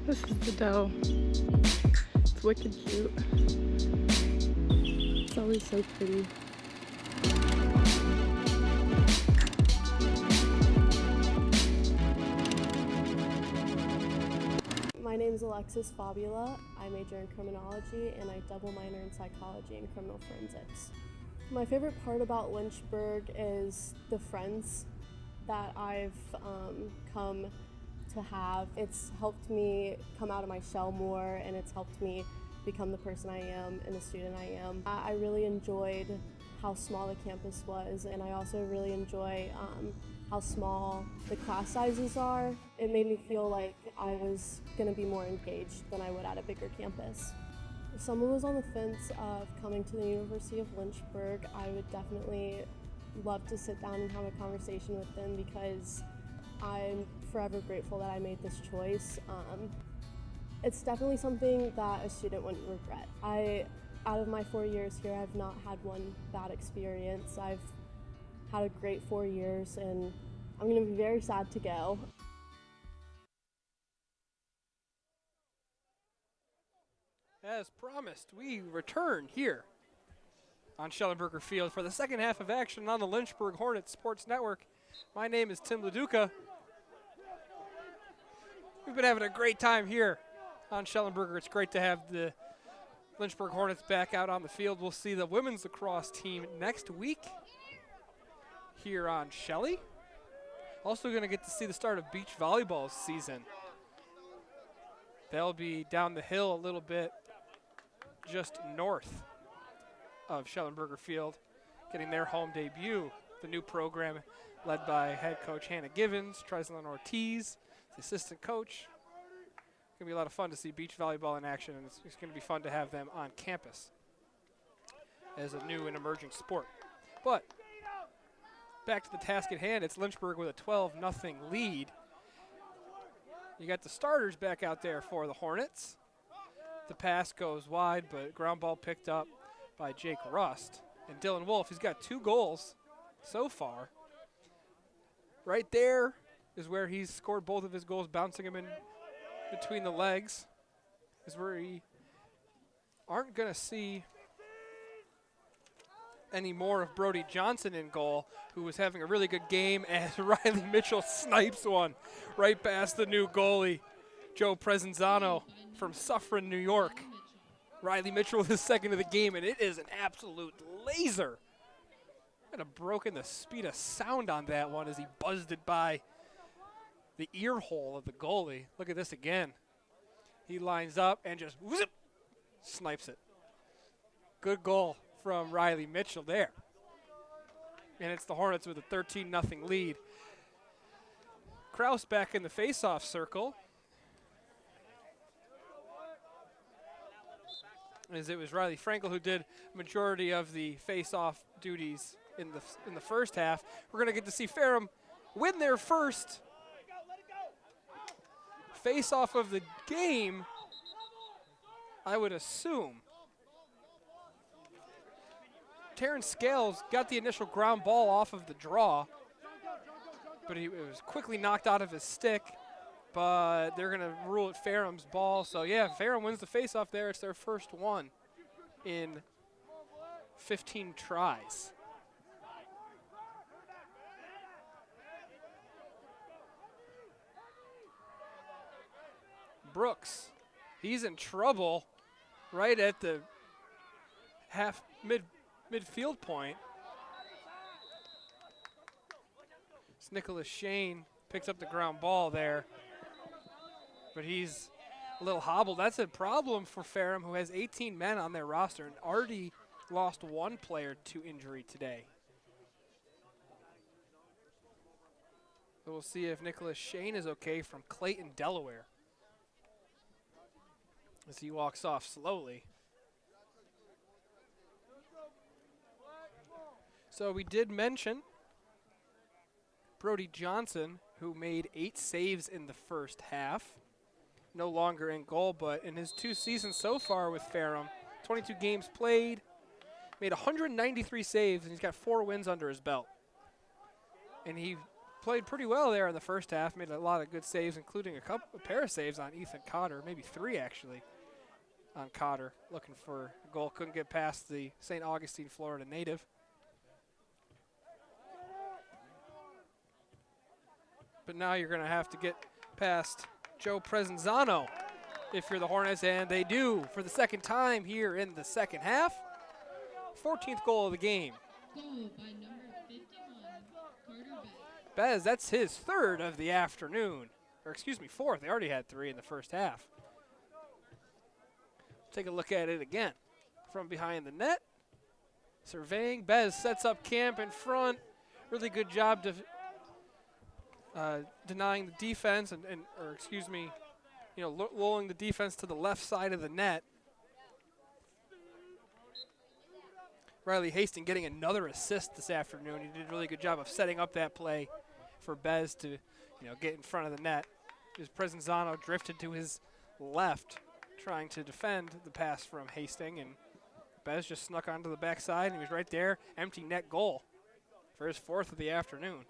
This is the dough. It's wicked cute. It's always so pretty. My name's Alexis Fabula. I major in criminology and I double minor in psychology and criminal forensics. My favorite part about Lynchburg is the friends that I've come to have. It's helped me come out of my shell more, and it's helped me become the person I am and the student I am. I really enjoyed how small the campus was, and I also really enjoy how small the class sizes are. It made me feel like I was going to be more engaged than I would at a bigger campus. If someone was on the fence of coming to the University of Lynchburg, I would definitely love to sit down and have a conversation with them because I'm forever grateful that I made this choice. It's definitely something that a student wouldn't regret. Out of my 4 years here, I've not had one bad experience. I've had a great 4 years, and I'm going to be very sad to go. As promised, we return here on Shellenberger Field for the second half of action on the Lynchburg Hornets Sports Network. My name is Tim LaDuca. We've been having a great time here on Shellenberger. It's great to have the Lynchburg Hornets back out on the field. We'll see the women's lacrosse team next week here on Shelley. Also going to get to see the start of beach volleyball season. They'll be down the hill a little bit just north of Shellenberger Field, getting their home debut. The new program led by head coach Hannah Givens, Trislin Ortiz, the assistant coach. It's going to be a lot of fun to see beach volleyball in action, and it's going to be fun to have them on campus as a new and emerging sport. But back to the task at hand, it's Lynchburg with a 12-0 lead. You got the starters back out there for the Hornets. The pass goes wide, but ground ball picked up by Jake Rust. And Dylan Wolf, he's got 2 goals so far. Right there is where he's scored both of his goals, bouncing him in between the legs. Is where he aren't going to see any more of Brody Johnson in goal, who was having a really good game, as Riley Mitchell snipes one right past the new goalie, Joe Presenzano from Suffern, New York. Riley Mitchell with his second of the game, and it is an absolute laser. Kind of broken the speed of sound on that one as he buzzed it by the ear hole of the goalie. Look at this again. He lines up and just whoop, snipes it. Good goal from Riley Mitchell there. And it's the Hornets with a 13-0 lead. Kraus back in the face-off circle, as it was Riley Frankel who did majority of the face-off duties in the first half. We're going to get to see Ferrum win their first face-off of the game, I would assume. Terrence Scales got the initial ground ball off of the draw, but it was quickly knocked out of his stick. But they're going to rule it Ferrum's ball. So, yeah, Ferrum wins the faceoff there. It's their first one in 15 tries. Brooks, he's in trouble right at the midfield point. It's Nicholas Shane picks up the ground ball there, but he's a little hobbled. That's a problem for Ferrum, who has 18 men on their roster and already lost one player to injury today. So we'll see if Nicholas Shane is okay from Clayton, Delaware, as he walks off slowly. So we did mention Brody Johnson, who made 8 saves in the first half. No longer in goal, but in his 2 seasons so far with Ferrum, 22 games played, made 193 saves, and he's got 4 wins under his belt. And he played pretty well there in the first half, made a lot of good saves, including a pair of saves on Ethan Cotter, maybe 3 actually, on Cotter, looking for a goal. Couldn't get past the St. Augustine, Florida native. But now you're going to have to get past Joe Presenzano if you're the Hornets, and they do for the second time here in the second half. 14th goal of the game. Goal by number 51, Carter Bez, that's his third of the afternoon. Or excuse me, fourth. They already had 3 in the first half. Take a look at it again. From behind the net. Surveying. Bez sets up camp in front. Really good job denying the defense or excuse me, lulling the defense to the left side of the net. Riley Hastings getting another assist this afternoon. He did a really good job of setting up that play for Bez to, get in front of the net. As Presenzano drifted to his left, trying to defend the pass from Hastings, and Bez just snuck onto the backside, and he was right there. Empty net goal for his 4th of the afternoon.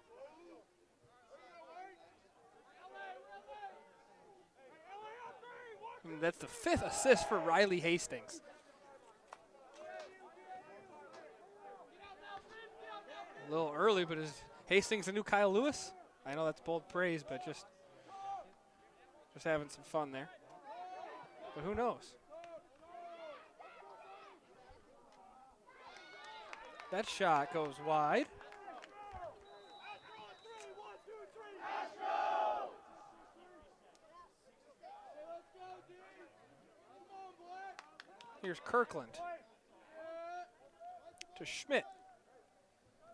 And that's the 5th assist for Riley Hastings. A little early, but is Hastings the new Kyle Lewis? I know that's bold praise, but just having some fun there. But who knows? That shot goes wide. Here's Kirkland to Schmidt.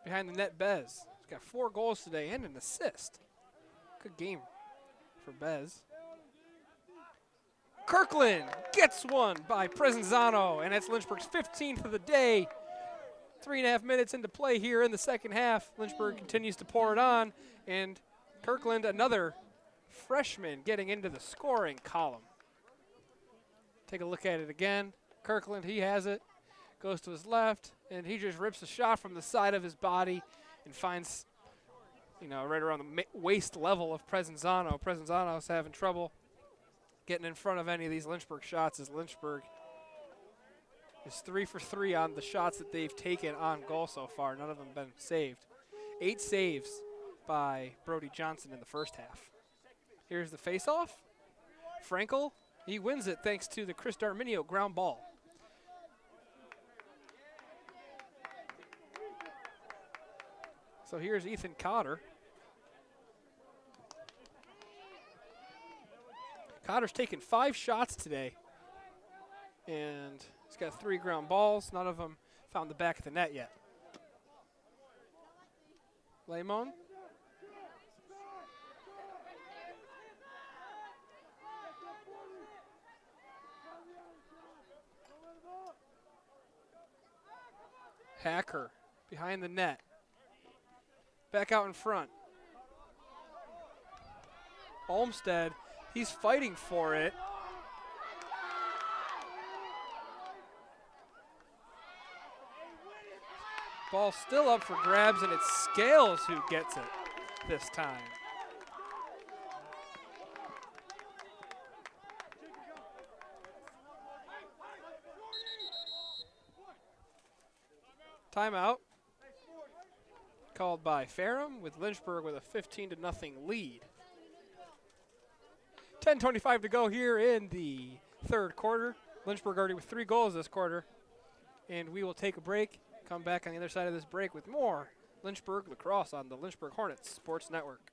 Behind the net, Bez. He's got 4 goals today and an assist. Good game for Bez. Kirkland gets one by Presenzano, and that's Lynchburg's 15th of the day. 3.5 minutes into play here in the second half. Lynchburg continues to pour it on, and Kirkland, another freshman, getting into the scoring column. Take a look at it again. Kirkland, he has it, goes to his left, and he just rips a shot from the side of his body and finds, right around the waist level of Presenzano. Presenzano's having trouble getting in front of any of these Lynchburg shots, as Lynchburg is 3 for 3 on the shots that they've taken on goal so far. None of them been saved. 8 saves by Brody Johnson in the first half. Here's the faceoff. Frankel, he wins it thanks to the Chris D'Arminio ground ball. So here's Ethan Cotter. Cotter's taken 5 shots today, and he's got 3 ground balls. None of them found the back of the net yet. Lemon. Hacker behind the net. Back out in front. Olmsted, he's fighting for it. Ball still up for grabs, and it's Scales who gets it this time. Timeout called by Ferrum, with Lynchburg with a 15-0 lead. 10:25 to go here in the third quarter. Lynchburg already with 3 goals this quarter. And we will take a break, come back on the other side of this break with more Lynchburg Lacrosse on the Lynchburg Hornets Sports Network.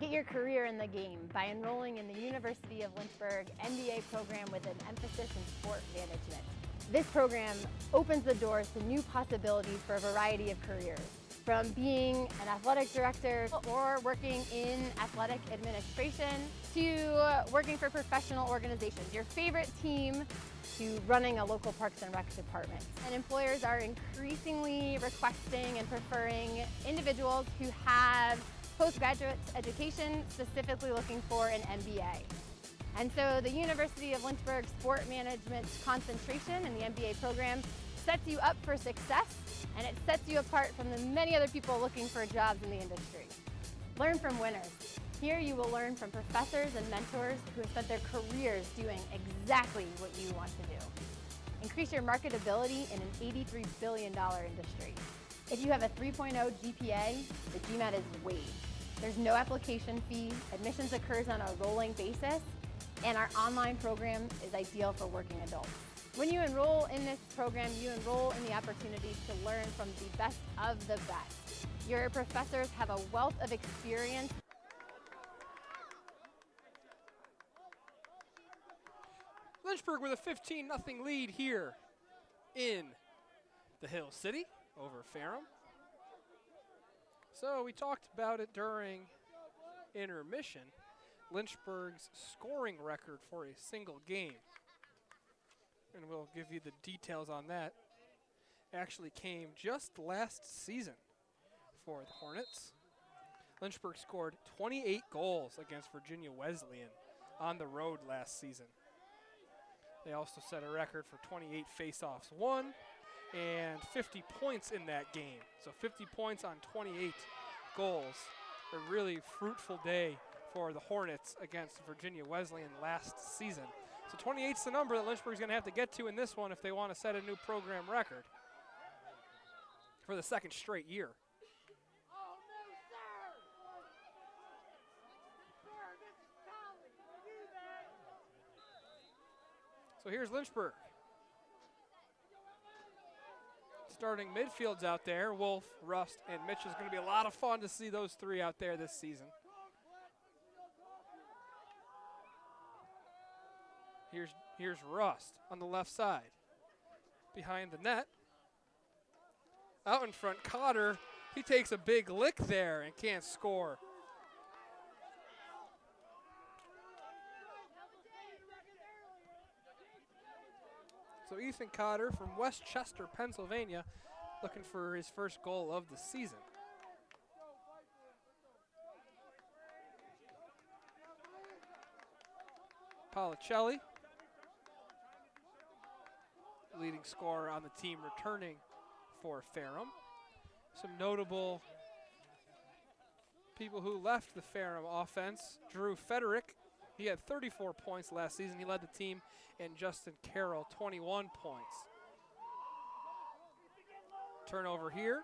Get your career in the game by enrolling in the University of Lynchburg MBA program with an emphasis in sport management. This program opens the doors to new possibilities for a variety of careers, from being an athletic director or working in athletic administration to working for professional organizations, your favorite team, to running a local Parks and Rec department. And employers are increasingly requesting and preferring individuals who have postgraduate education, specifically looking for an MBA. And so the University of Lynchburg Sport Management concentration in the MBA program sets you up for success, and it sets you apart from the many other people looking for jobs in the industry. Learn from winners. Here you will learn from professors and mentors who have spent their careers doing exactly what you want to do. Increase your marketability in an $83 billion industry. If you have a 3.0 GPA, the GMAT is waived. There's no application fee, admissions occurs on a rolling basis, and our online program is ideal for working adults. When you enroll in this program, you enroll in the opportunity to learn from the best of the best. Your professors have a wealth of experience. Lynchburg with a 15-0 lead here in the Hill City over Ferrum. So we talked about it during intermission. Lynchburg's scoring record for a single game, and we'll give you the details on that, actually came just last season for the Hornets. Lynchburg scored 28 goals against Virginia Wesleyan on the road last season. They also set a record for 28 face-offs won and 50 points in that game. So 50 points on 28 goals. A really fruitful day for the Hornets against Virginia Wesleyan last season. So 28's the number that Lynchburg's going to have to get to in this one if they want to set a new program record for the second straight year. So here's Lynchburg. Starting midfields out there, Wolf, Rust, and Mitch. Is going to be a lot of fun to see those three out there this season. Here's Rust on the left side. Behind the net. Out in front, Cotter. He takes a big lick there and can't score. So Ethan Cotter from Westchester, Pennsylvania, looking for his first goal of the season. Policelli, leading scorer on the team, returning for Ferrum. Some notable people who left the Ferrum offense. Drew Federick, he had 34 points last season. He led the team, and Justin Carroll, 21 points. Turnover here.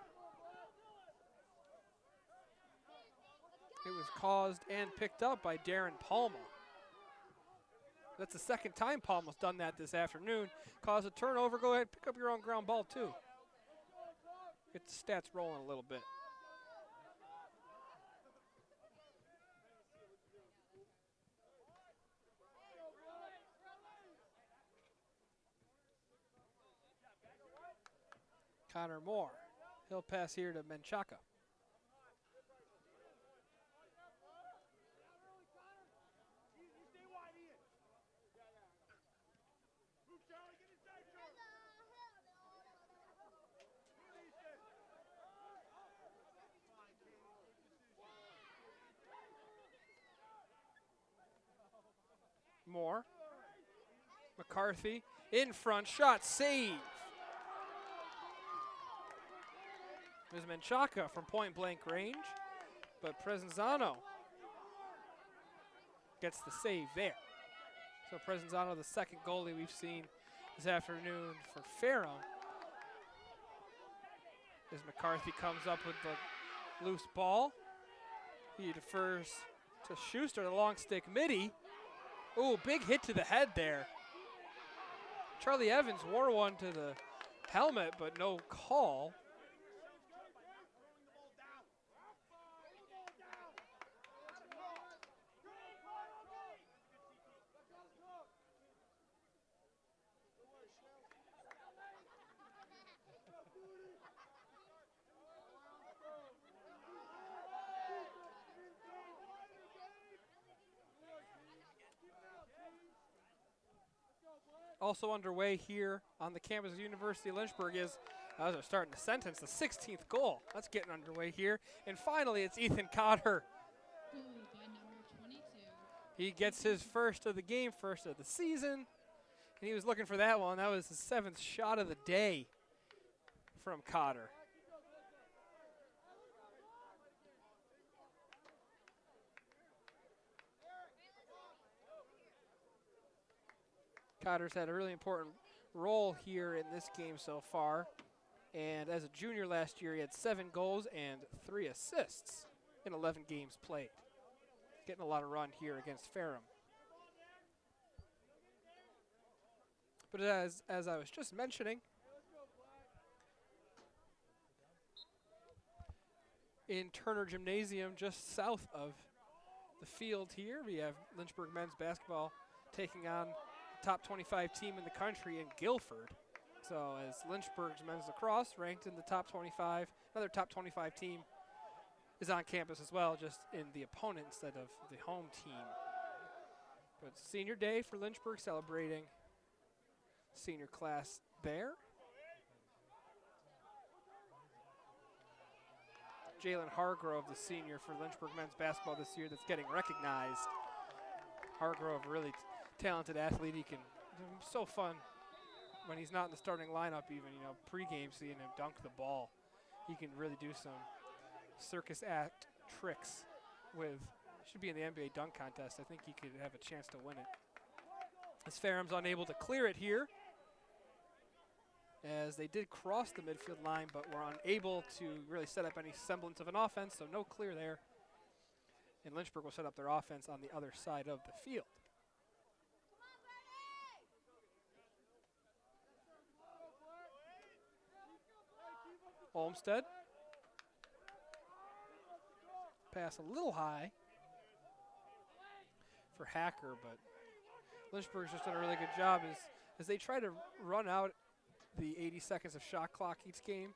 It was caused and picked up by Darren Palma. That's the second time Palma's done that this afternoon. Cause a turnover, go ahead, pick up your own ground ball too. Get the stats rolling a little bit. Connor Moore, he'll pass here to Menchaca. Moore, McCarthy in front, shot, save. There's Menchaca from point blank range, but Presenzano gets the save there. So Presenzano, the second goalie we've seen this afternoon for Ferrum. As McCarthy comes up with the loose ball, he defers to Schuster, the long stick midi. Ooh, big hit to the head there. Charlie Evans wore one to the helmet, but no call. Also underway here on the campus of University of Lynchburg is, as I'm starting the sentence, the 16th goal. That's getting underway here. And finally, it's Ethan Cotter. Goal by number 22. He gets his first of the game, first of the season. And he was looking for that one. That was his 7th shot of the day from Cotter. Cotter's had a really important role here in this game so far. And as a junior last year, he had 7 goals and 3 assists in 11 games played. Getting a lot of run here against Ferrum. But as I was just mentioning, in Turner Gymnasium, just south of the field here, we have Lynchburg men's basketball taking on the top 25 team in the country in Guilford. So as Lynchburg's men's lacrosse ranked in the top 25, another top 25 team is on campus as well, just in the opponent instead of the home team. But it's senior day for Lynchburg, celebrating senior class there. Jalen Hargrove, the senior for Lynchburg men's basketball this year, that's getting recognized. Hargrove, really talented athlete. He can, so fun when he's not in the starting lineup even, you know, pregame seeing him dunk the ball. He can really do some circus act tricks with, should be in the NBA dunk contest. I think he could have a chance to win it. As Ferrum's unable to clear it here, as they did cross the midfield line, but were unable to really set up any semblance of an offense, so no clear there. And Lynchburg will set up their offense on the other side of the field. Olmsted. Pass a little high for Hacker, but Lynchburg's just done a really good job as they try to run out the 80 seconds of shot clock each game,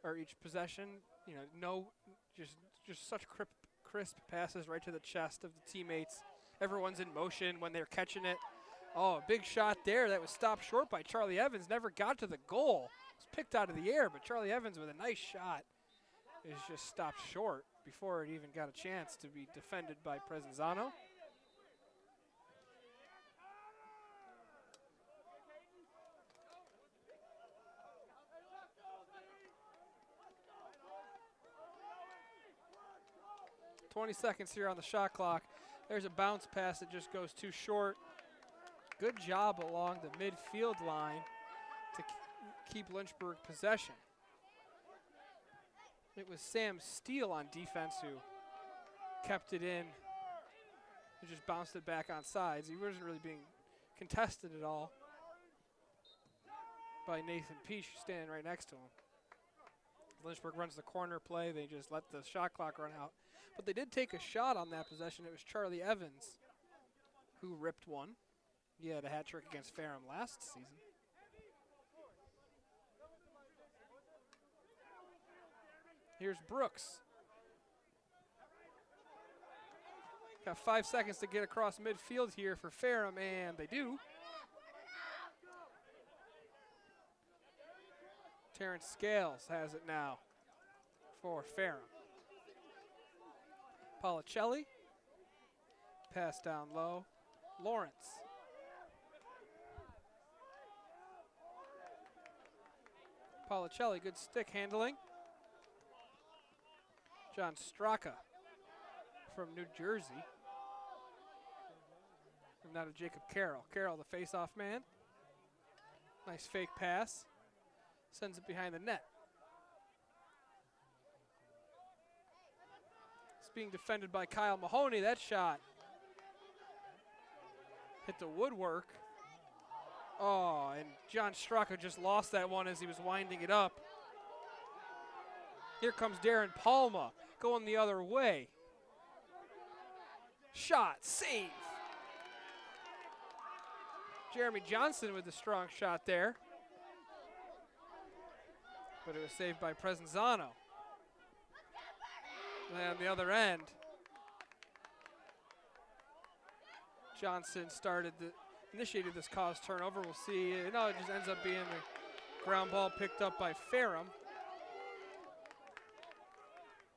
or each possession. You know, just such crisp passes right to the chest of the teammates. Everyone's in motion when they're catching it. Oh, a big shot there that was stopped short by Charlie Evans. Never got to the goal. It was picked out of the air, but Charlie Evans with a nice shot is just stopped short before it even got a chance to be defended by Presenzano. .20 seconds here on the shot clock. There's a bounce pass that just goes too short. Good job along the midfield line to keep Lynchburg possession. It was Sam Steele on defense who kept it in. He just bounced it back on sides. He wasn't really being contested at all by Nathan Peach, standing right next to him. Lynchburg runs the corner play. They just let the shot clock run out. But they did take a shot on that possession. It was Charlie Evans who ripped one. He had a hat trick against Ferrum last season. Here's Brooks. Got 5 seconds to get across midfield here for Ferrum, and they do. Terrence Scales has it now for Ferrum. Policelli. Pass down low. Lawrence. Policelli, good stick handling. John Straka from New Jersey. And now to Jacob Carroll. Carroll, the face-off man. Nice fake pass. Sends it behind the net. It's being defended by Kyle Mahoney. That shot hit the woodwork. Oh, and John Straka just lost that one as he was winding it up. Here comes Darren Palma going the other way. Shot, save. Jeremy Johnson with the strong shot there. But it was saved by Presenzano. And on the other end, Johnson initiated this cause turnover. We'll see. No, it just ends up being the ground ball picked up by Ferrum.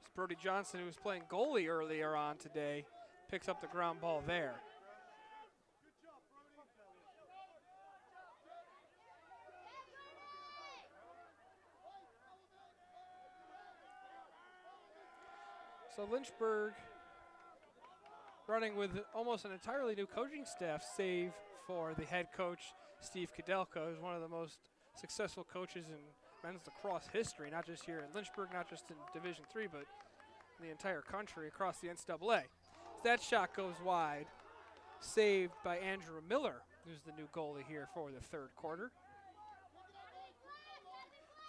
It's Brody Johnson, who was playing goalie earlier on today, picks up the ground ball there. So Lynchburg running with almost an entirely new coaching staff, save for the head coach, Steve Kudelka, who's one of the most successful coaches in men's lacrosse history, not just here in Lynchburg, not just in Division III, but in the entire country across the NCAA. That shot goes wide, saved by Andrew Miller, who's the new goalie here for the third quarter.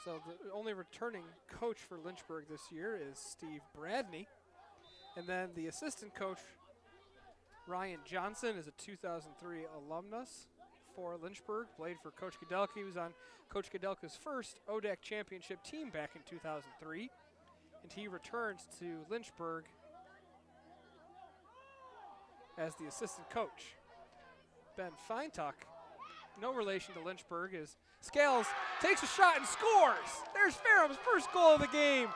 So the only returning coach for Lynchburg this year is Steve Bradney. And then the assistant coach, Ryan Johnson, is a 2003 alumnus for Lynchburg, played for Coach Kudelka. He was on Coach Kudelka's first ODAC championship team back in 2003. And he returns to Lynchburg as the assistant coach. Ben Feintuck, no relation to Lynchburg, is Scales takes a shot and scores. There's Ferrum's first goal of the game.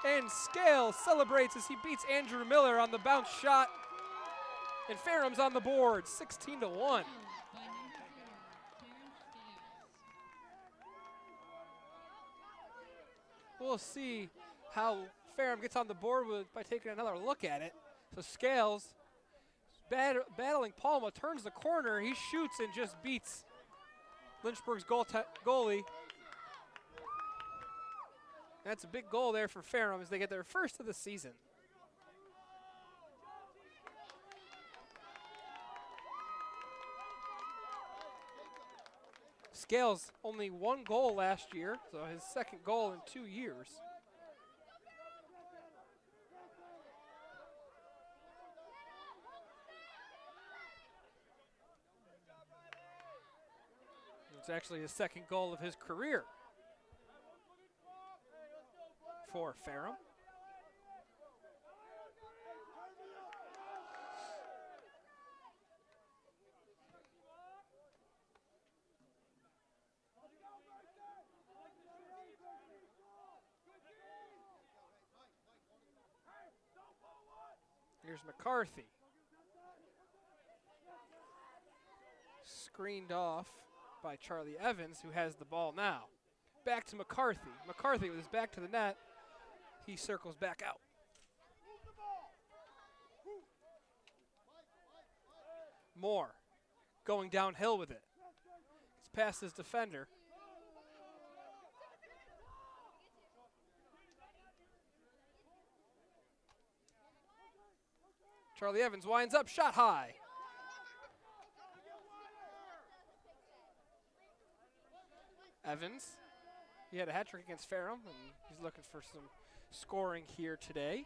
And Scales celebrates as he beats Andrew Miller on the bounce shot. And Ferrum's on the board, 16-1. We'll see how Ferrum gets on the board by taking another look at it. So Scales, battling Palma, turns the corner. He shoots and just beats Lynchburg's goalie. That's a big goal there for Ferrum as they get their first of the season. Scales only one goal last year, so his second goal in 2 years. It's actually his second goal of his career for Ferrum. Here's McCarthy. Screened off by Charlie Evans, who has the ball now. Back to McCarthy. McCarthy with his back to the net. He circles back out. Moore going downhill with it. He's past his defender. Charlie Evans winds up, shot high. Evans, he had a hat trick against Ferrum, and he's looking for some scoring here today.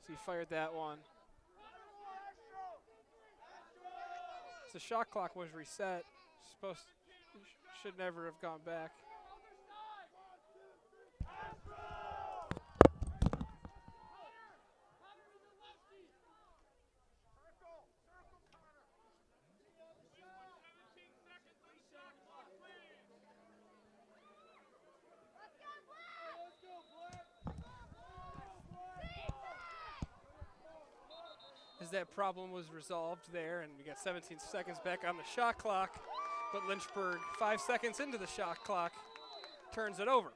So he fired that one. So the shot clock was reset. Should never have gone back. As that problem was resolved there, and we got 17 seconds back on the shot clock, but Lynchburg, 5 seconds into the shot clock, turns it over.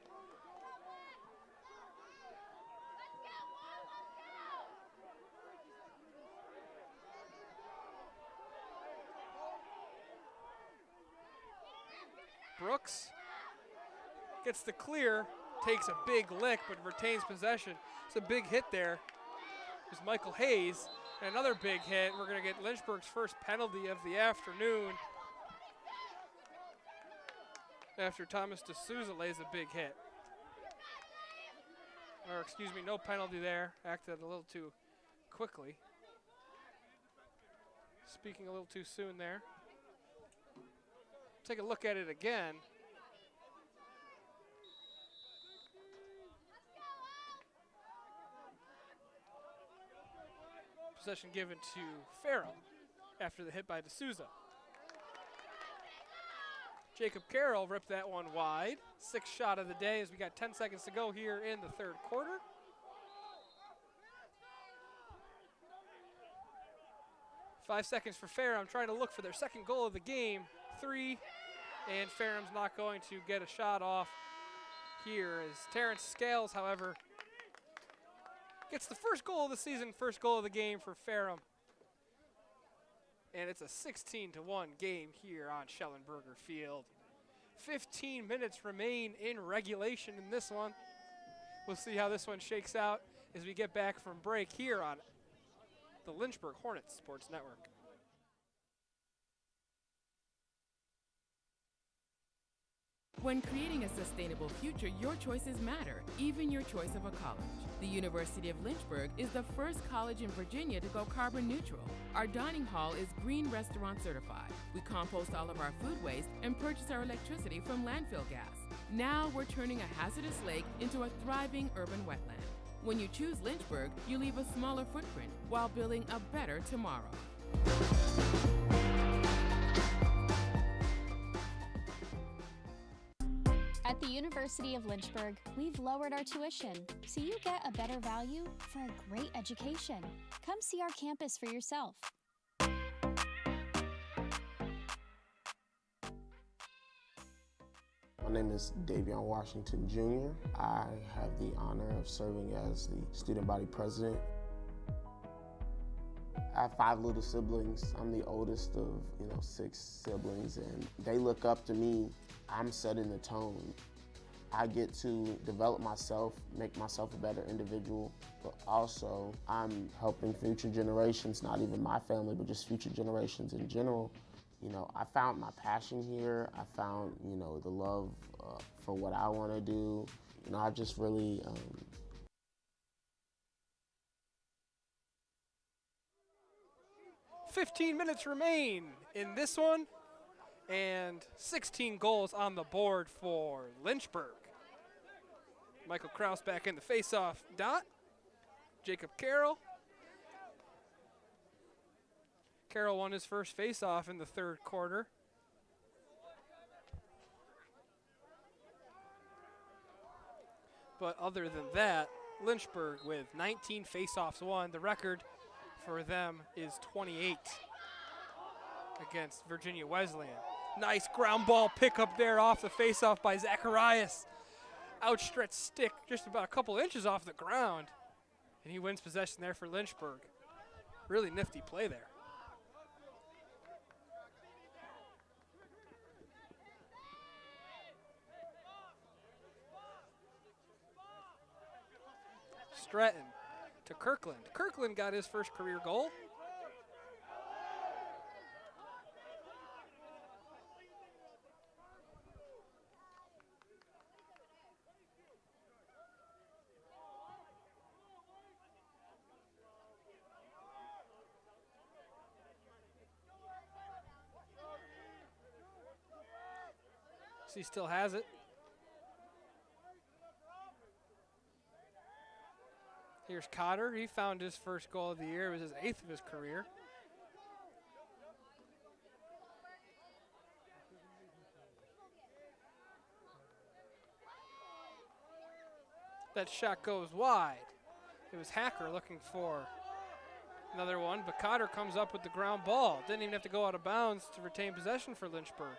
Brooks gets the clear, takes a big lick, but retains possession. It's a big hit there. There's Michael Hayes. And another big hit. We're going to get Lynchburg's first penalty of the afternoon after Thomas D'Souza lays a big hit. Or excuse me, no penalty there. Acted a little too quickly. Speaking a little too soon there. Take a look at it again. Possession given to Ferrum after the hit by D'Souza. Jacob Carroll ripped that one wide. Sixth shot of the day as we got 10 seconds to go here in the third quarter. Five seconds for Ferrum, trying to look for their second goal of the game. 3, and Ferrum's not going to get a shot off here as Terrence Scales, however, gets the first goal of the season, first goal of the game for Ferrum. And it's a 16-1 game here on Shellenberger Field. 15 minutes remain in regulation in this one. We'll see how this one shakes out as we get back from break here on the Lynchburg Hornets Sports Network. When creating a sustainable future, your choices matter, even your choice of a college. The University of Lynchburg is the first college in Virginia to go carbon neutral. Our dining hall is green restaurant certified. We compost all of our food waste and purchase our electricity from landfill gas. Now we're turning a hazardous lake into a thriving urban wetland. When you choose Lynchburg, you leave a smaller footprint while building a better tomorrow. At the University of Lynchburg, we've lowered our tuition, so you get a better value for a great education. Come see our campus for yourself. My name is Davion Washington Jr. I have the honor of serving as the student body president. I have 5 little siblings. I'm the oldest of 6 siblings, and they look up to me. I'm setting the tone. I get to develop myself, make myself a better individual, but also I'm helping future generations, not even my family, but just future generations in general. I found my passion here. I found, the love for what I want to do. I just really 15 minutes remain in this one, and 16 goals on the board for Lynchburg. Michael Kraus back in the face-off dot. Jacob Carroll. Carroll won his first face-off in the third quarter. But other than that, Lynchburg with 19 face-offs won. The record for them is 28 against Virginia Wesleyan. Nice ground ball pickup there off the face-off by Zacharias. Outstretched stick just about a couple inches off the ground. And he wins possession there for Lynchburg. Really nifty play there. Stratton to Kirkland. Kirkland got his first career goal. So he still has it. Here's Cotter. He found his first goal of the year. It was his 8th of his career. That shot goes wide. It was Hacker looking for another one, but Cotter comes up with the ground ball. Didn't even have to go out of bounds to retain possession for Lynchburg.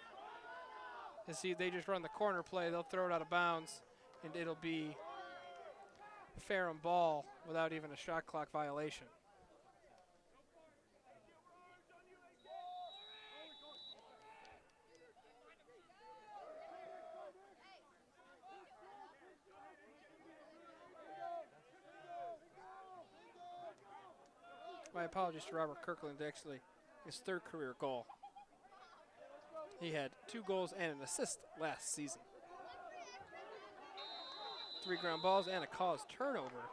And see, they just run the corner play. They'll throw it out of bounds, and it'll be a Ferrum ball without even a shot clock violation. My apologies to Robert Kirkland, actually his 3rd career goal. He had 2 goals and an assist last season. 3 ground balls and a caused turnover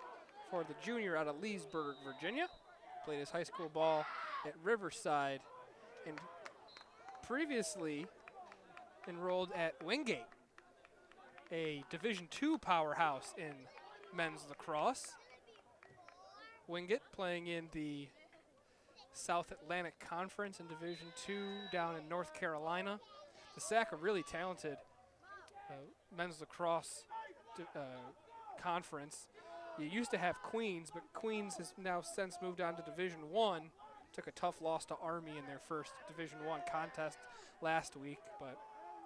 for the junior out of Leesburg, Virginia. Played his high school ball at Riverside and previously enrolled at Wingate, a Division II powerhouse in men's lacrosse. Wingate playing in the South Atlantic Conference in Division II down in North Carolina. The SAC, a really talented men's lacrosse conference. You used to have Queens, but Queens has now since moved on to Division I. Took a tough loss to Army in their first Division I contest last week, but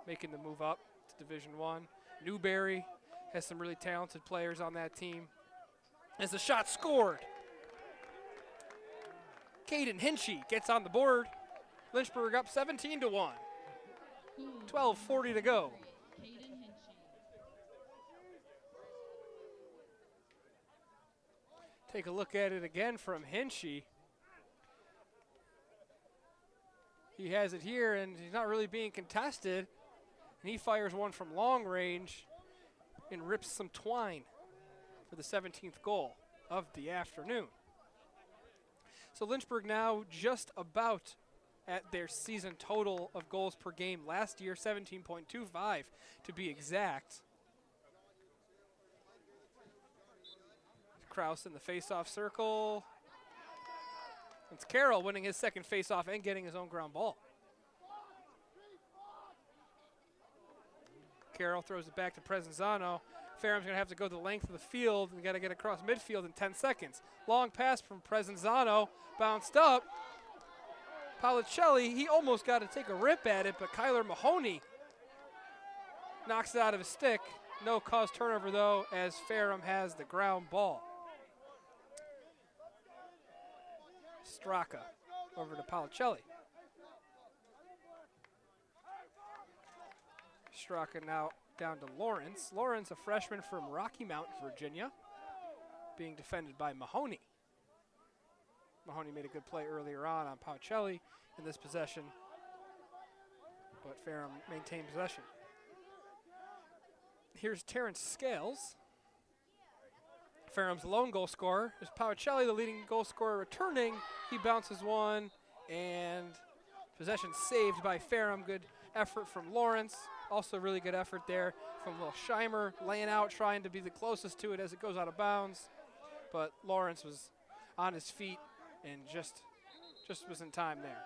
making the move up to Division I. Newberry has some really talented players on that team. As the shot scored, Caden Hinchy gets on the board. Lynchburg up 17-1. 12:40 to go. Take a look at it again from Hinchy. He has it here, and he's not really being contested. And he fires one from long range and rips some twine for the 17th goal of the afternoon. So Lynchburg now just about at their season total of goals per game. Last year, 17.25 to be exact. Kraus in the face-off circle. It's Carroll winning his second face-off and getting his own ground ball. Carroll throws it back to Presenzano. Ferrum's going to have to go the length of the field and got to get across midfield in 10 seconds. Long pass from Presenzano, bounced up. Policelli, he almost got to take a rip at it, but Kyler Mahoney knocks it out of his stick. No cause turnover, though, as Ferrum has the ground ball. Straka over to Policelli. Straka now down to Lawrence. Lawrence, a freshman from Rocky Mount, Virginia, being defended by Mahoney. Mahoney made a good play earlier on Policelli in this possession, but Ferrum maintained possession. Here's Terrence Scales. Ferrum's lone goal scorer is Policelli, the leading goal scorer, returning. He bounces one, and possession saved by Ferrum. Good effort from Lawrence. Also really good effort there from Will Scheimer, laying out, trying to be the closest to it as it goes out of bounds. But Lawrence was on his feet and just was in time there.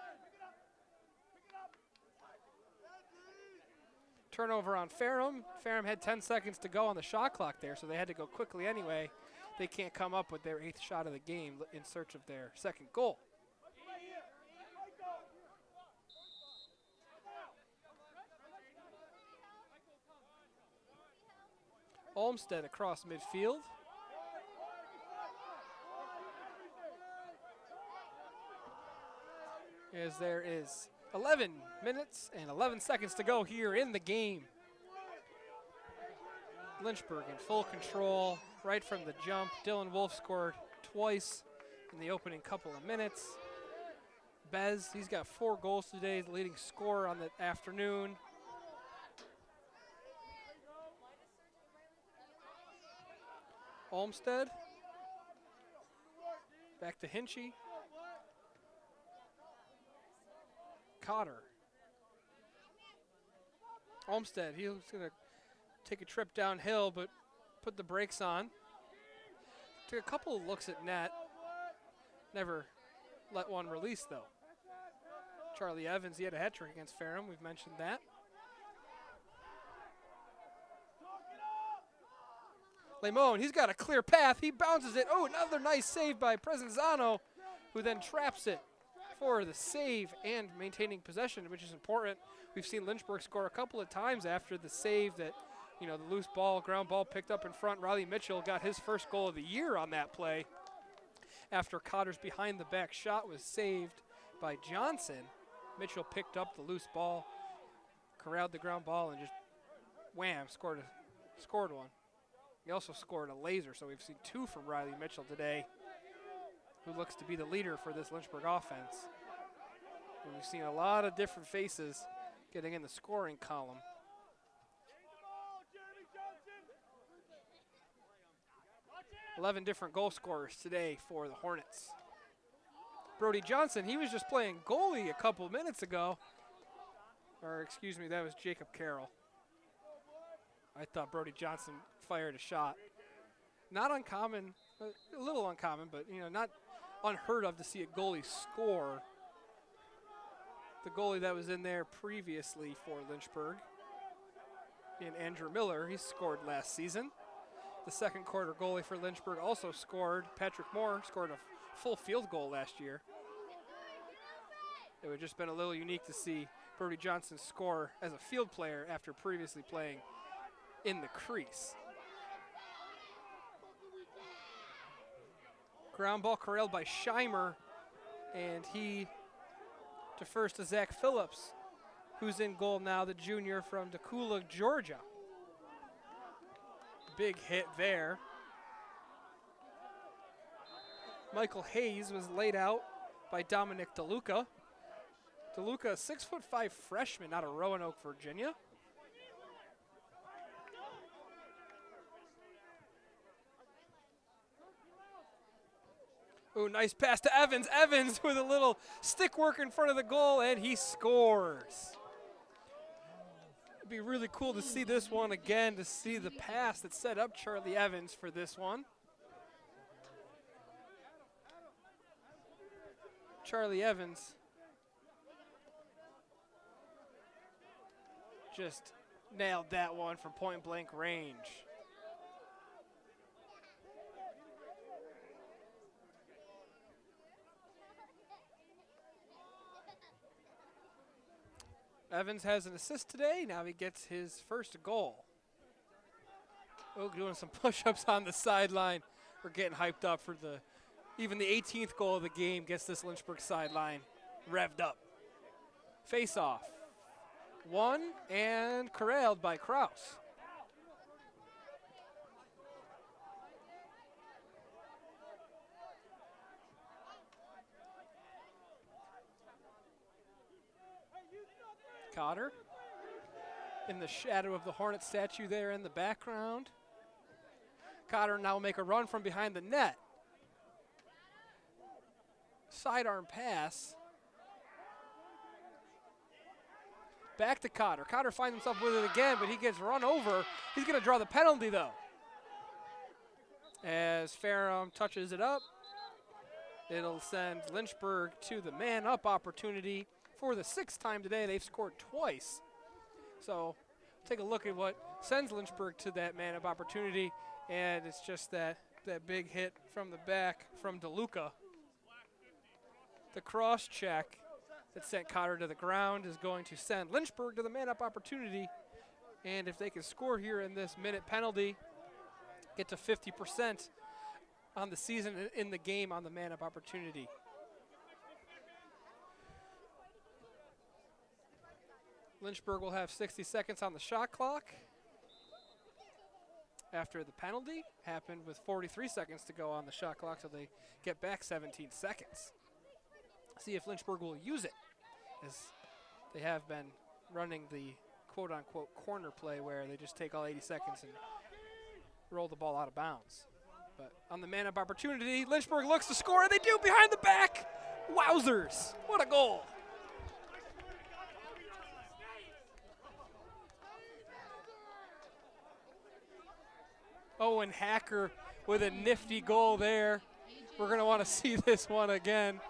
Turnover on Ferrum. Ferrum had 10 seconds to go on the shot clock there, so they had to go quickly anyway. They can't come up with their 8th shot of the game in search of their second goal. Olmsted across midfield. As there is 11 minutes and 11 seconds to go here in the game. Lynchburg in full control right from the jump. Dylan Wolf scored twice in the opening couple of minutes. Bez, he's got 4 goals today, the leading scorer on the afternoon. Olmsted. Back to Hinchy. Cotter. Olmsted, he was going to take a trip downhill, but put the brakes on. Took a couple of looks at net. Never let one release, though. Charlie Evans, he had a hat trick against Ferrum. We've mentioned that. Lemon, he's got a clear path. He bounces it. Oh, another nice save by Presenzano, who then traps it for the save and maintaining possession, which is important. We've seen Lynchburg score a couple of times after the save that, you know, the loose ball, ground ball picked up in front. Riley Mitchell got his first goal of the year on that play after Cotter's behind the back shot was saved by Johnson. Mitchell picked up the loose ball, corralled the ground ball, and just wham, scored one. He also scored a laser, so we've seen 2 from Riley Mitchell today, who looks to be the leader for this Lynchburg offense. And we've seen a lot of different faces getting in the scoring column. $11 different goal scorers today for the Hornets. Brody Johnson, he was just playing goalie a couple minutes ago. Or excuse me, that was Jacob Carroll. I thought Brody Johnson fired a shot. Not uncommon, a little uncommon, but you know, not unheard of to see a goalie score. The goalie that was in there previously for Lynchburg, in Andrew Miller, he scored last season. The second quarter goalie for Lynchburg also scored. Patrick Moore scored a full field goal last year. It would just been a little unique to see Brody Johnson score as a field player after previously playing in the crease. Ground ball corralled by Scheimer, and he defers to Zach Phillips, who's in goal now, the junior from Decula, Georgia. Big hit there. Michael Hayes was laid out by Dominic DeLuca. DeLuca, a 6'5" freshman out of Roanoke, Virginia. Ooh, nice pass to Evans. Evans with a little stick work in front of the goal, and he scores. It'd be really cool to see this one again, to see the pass that set up Charlie Evans for this one. Charlie Evans just nailed that one from point blank range. Evans has an assist today. Now he gets his first goal. Oh, doing some push-ups on the sideline. We're getting hyped up for even the 18th goal of the game gets this Lynchburg sideline revved up. Face-off. Won and corralled by Kraus. Cotter in the shadow of the Hornet statue there in the background. Cotter now make a run from behind the net. Sidearm pass. Back to Cotter. Cotter finds himself with it again, but he gets run over. He's going to draw the penalty, though. As Ferrum touches it up, it'll send Lynchburg to the man-up opportunity. For the 6th time today, they've scored twice. So take a look at what sends Lynchburg to that man-up opportunity, and it's just that big hit from the back from DeLuca. The cross check that sent Cotter to the ground is going to send Lynchburg to the man-up opportunity, and if they can score here in this minute penalty, get to 50% on the season in the game on the man-up opportunity. Lynchburg will have 60 seconds on the shot clock after the penalty happened with 43 seconds to go on the shot clock, so they get back 17 seconds. See if Lynchburg will use it, as they have been running the quote-unquote corner play where they just take all 80 seconds and roll the ball out of bounds. But on the man-up opportunity, Lynchburg looks to score, and they do behind the back. Wowzers, what a goal. Owen Hacker with a nifty goal there. We're going to want to see this one again.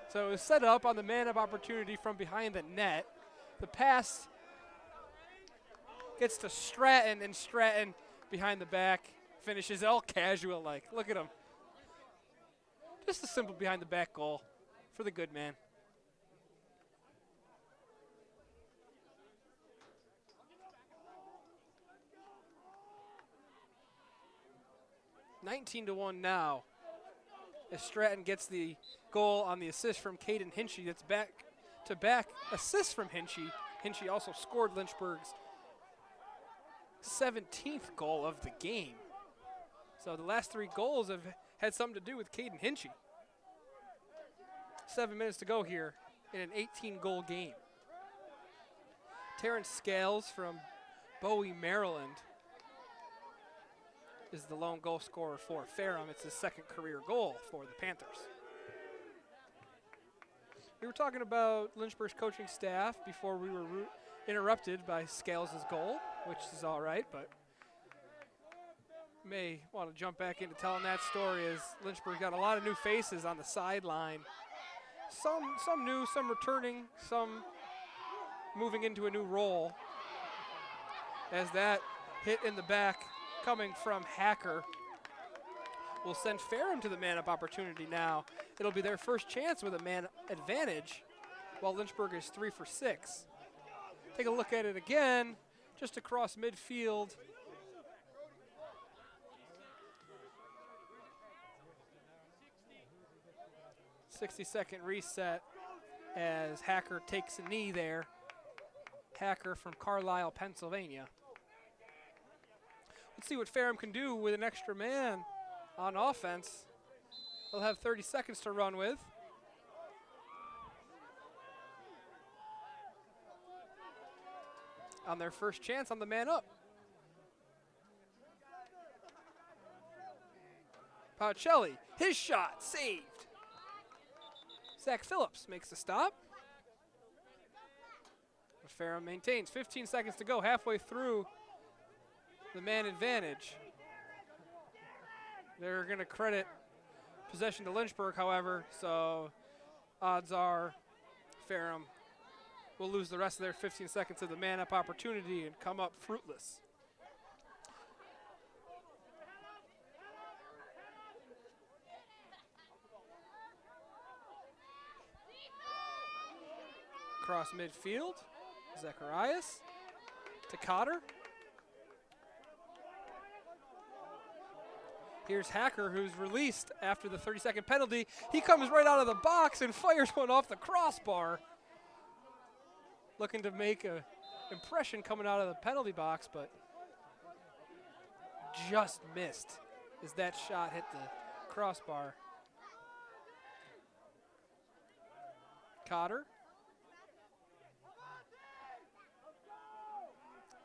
So it was set up on the man-up opportunity from behind the net. The pass gets to Stratton, and Stratton behind the back finishes all casual-like. Look at him. Just a simple behind-the-back goal for the good man. (19-1) now, as Stratton gets the goal on the assist from Caden Hinchy. That's back-to-back assists from Hinchy. Hinchy also scored Lynchburg's 17th goal of the game. So the last 3 goals have had something to do with Caden Hinchy. 7 minutes to go here in an 18-goal game. Terrence Scales from Bowie, Maryland, is the lone goal scorer for Ferrum. It's his 2nd career goal for the Panthers. We were talking about Lynchburg's coaching staff before we were interrupted by Scales' goal, which is all right, but may want to jump back into telling that story, as Lynchburg got a lot of new faces on the sideline. Some new, some returning, some moving into a new role, as that hit in the back coming from Hacker will send Ferrum to the man-up opportunity now. It'll be their first chance with a man advantage, while Lynchburg is 3 for 6. Take a look at it again, just across midfield. (60-second) reset as Hacker takes a knee there. Hacker from Carlisle, Pennsylvania. Let's see what Ferrum can do with an extra man on offense. They'll have 30 seconds to run with. On their first chance on the man up. Pacelli, his shot, saved. Zach Phillips makes the stop. Ferrum maintains 15 seconds to go, halfway through the man advantage. They're going to credit possession to Lynchburg, however, so odds are Ferrum will lose the rest of their 15 seconds of the man-up opportunity and come up fruitless. Across midfield, Zacharias to Cotter. Here's Hacker, who's released after the 30-second penalty. He comes right out of the box and fires one off the crossbar. Looking to make an impression coming out of the penalty box, but just missed as that shot hit the crossbar. Cotter.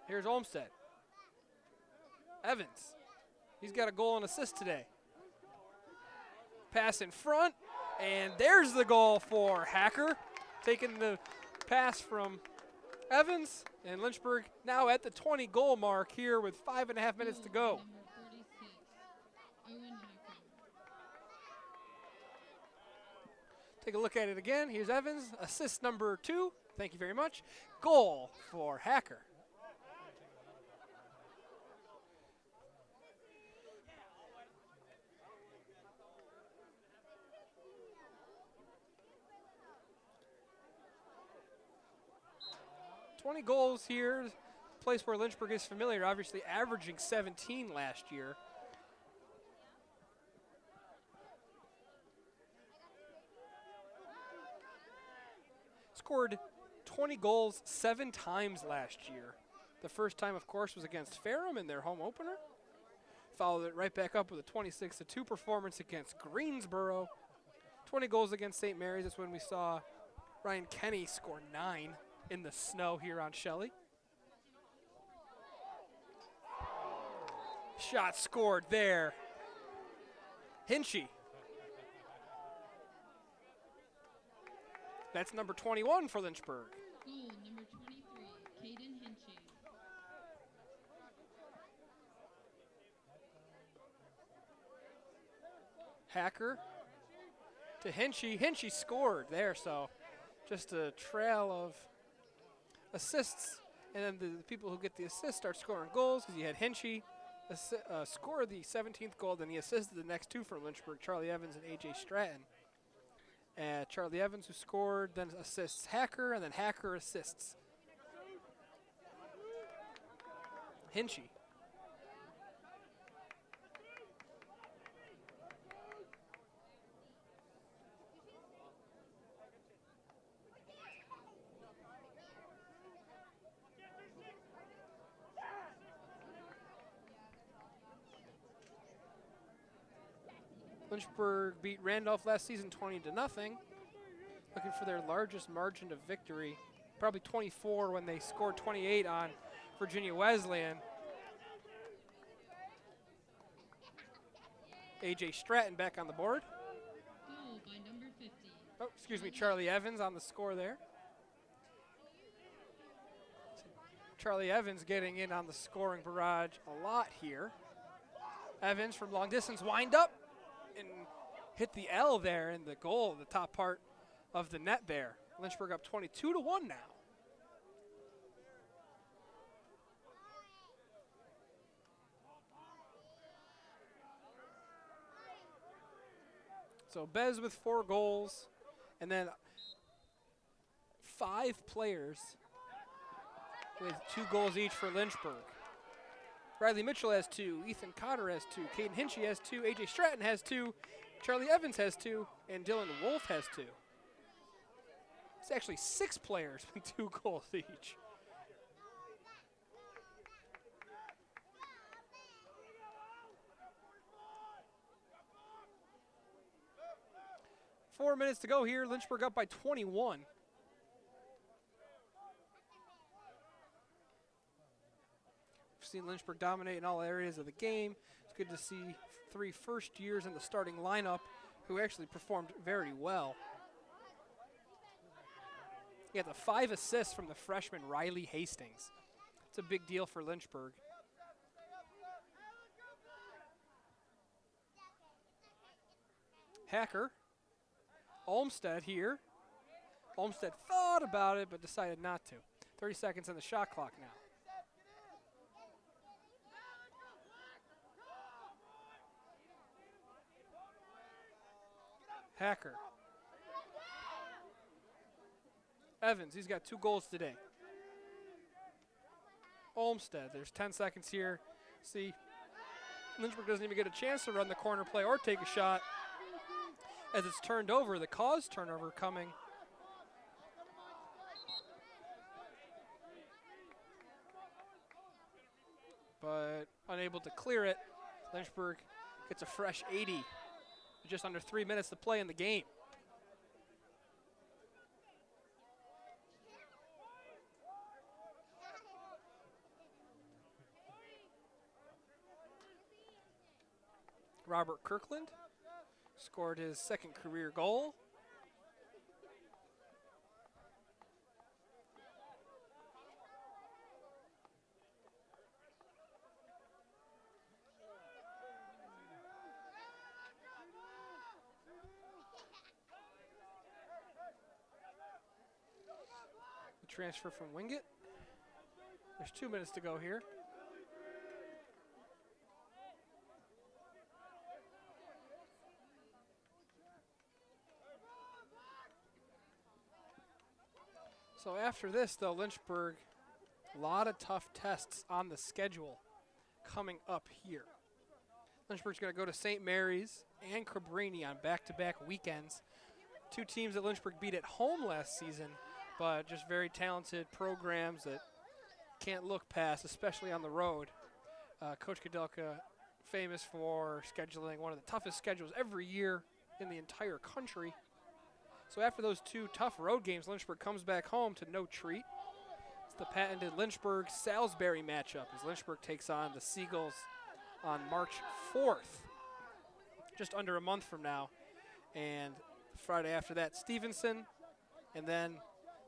Here's Olmstead. Evans. He's got a goal and assist today. Pass in front, and there's the goal for Hacker. Taking the pass from Evans, and Lynchburg now at the 20-goal mark here with 5.5 minutes to go. Take a look at it again. Here's Evans, assist number 2. Thank you very much. Goal for Hacker. $20 goals here, a place where Lynchburg is familiar, obviously averaging 17 last year. Scored 20 goals 7 times last year. The first time, of course, was against Ferrum in their home opener. Followed it right back up with a 26-2 performance against Greensboro. 20 goals against St. Mary's. That's when we saw Ryan Kenny score 9 in the snow here on Shelley. Shot scored there. Hinchy. That's number 21 for Lynchburg. Goal number 23, Caden Hinchy. Hacker to Hinchy. Hinchy scored there, so just a trail of assists, and then the people who get the assist start scoring goals, because you had Hinchy score the 17th goal, then he assisted the next 2 for Lynchburg, Charlie Evans and A.J. Stratton. Charlie Evans, who scored, then assists Hacker, and then Hacker assists Hinchy. Lynchburg beat Randolph last season 20-0. Looking for their largest margin of victory. Probably 24 when they scored 28 on Virginia Wesleyan. A.J. Stratton back on the board. Goal by number 50. Oh, excuse me, Charlie Evans on the score there. Charlie Evans getting in on the scoring barrage a lot here. Evans from long distance, wind up and hit the L there in the goal, the top part of the net there. Lynchburg up 22-1 now. So Bez with 4 goals, and then 5 players with 2 goals each for Lynchburg. Riley Mitchell has 2, Ethan Cotter has 2, Caden Hinchy has 2, A.J. Stratton has 2, Charlie Evans has 2, and Dylan Wolf has 2. It's actually 6 players with 2 goals each. 4 minutes to go here. Lynchburg up by 21. We've seen Lynchburg dominate in all areas of the game. It's good to see 3 first years in the starting lineup who actually performed very well. You got the 5 assists from the freshman Riley Hastings. It's a big deal for Lynchburg. Hacker. Olmsted here. Olmsted thought about it but decided not to. 30 seconds on the shot clock now. Hacker. Evans, he's got 2 goals today. Olmsted, there's 10 seconds here. See, Lynchburg doesn't even get a chance to run the corner play or take a shot as it's turned over. The cause turnover coming. But unable to clear it. Lynchburg gets a fresh 80. Just under 3 minutes to play in the game. Robert Kirkland scored his 2nd career goal. The transfer from Wingate. There's 2 minutes to go here. So after this, though, Lynchburg, a lot of tough tests on the schedule coming up here. Lynchburg's going to go to St. Mary's and Cabrini on back-to-back weekends. 2 teams that Lynchburg beat at home last season, but just very talented programs that can't look past, especially on the road. Coach Kadelka, famous for scheduling one of the toughest schedules every year in the entire country. So after those 2 tough road games, Lynchburg comes back home to no treat. It's the patented Lynchburg-Salisbury matchup as Lynchburg takes on the Seagulls on March 4th, just under a month from now. And Friday after that, Stevenson. And then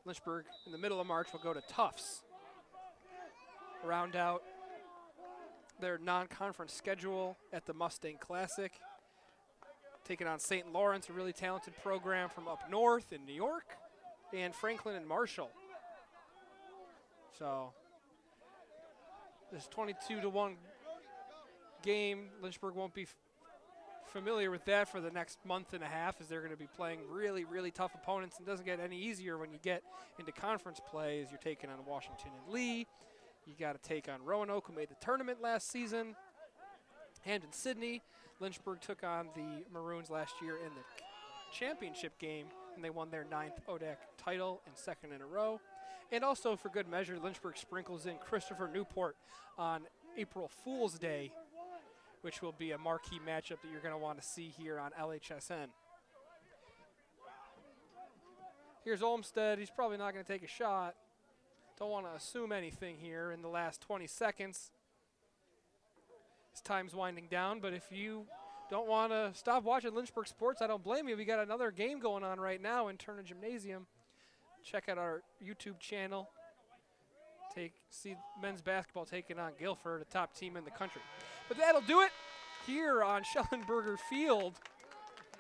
Lynchburg in the middle of March will go to Tufts. Round out their non-conference schedule at the Mustang Classic. Taking on St. Lawrence, a really talented program from up north in New York, and Franklin and Marshall. So this 22-1 game, Lynchburg won't be familiar with that for the next month and a half as they're going to be playing really, really tough opponents, and doesn't get any easier when you get into conference play as you're taking on Washington and Lee. You got to take on Roanoke, who made the tournament last season. Hampden-Sydney. Lynchburg took on the Maroons last year in the championship game, and they won their 9th ODAC title and 2nd in a row. And also, for good measure, Lynchburg sprinkles in Christopher Newport on April Fool's Day, which will be a marquee matchup that you're going to want to see here on LHSN. Here's Olmsted. He's probably not going to take a shot. Don't want to assume anything here in the last 20 seconds. His time's winding down, but if you don't want to stop watching Lynchburg sports, I don't blame you. We got another game going on right now in Turner Gymnasium. Check out our YouTube channel. See men's basketball taking on Guilford, a top team in the country. But that'll do it here on Shellenberger Field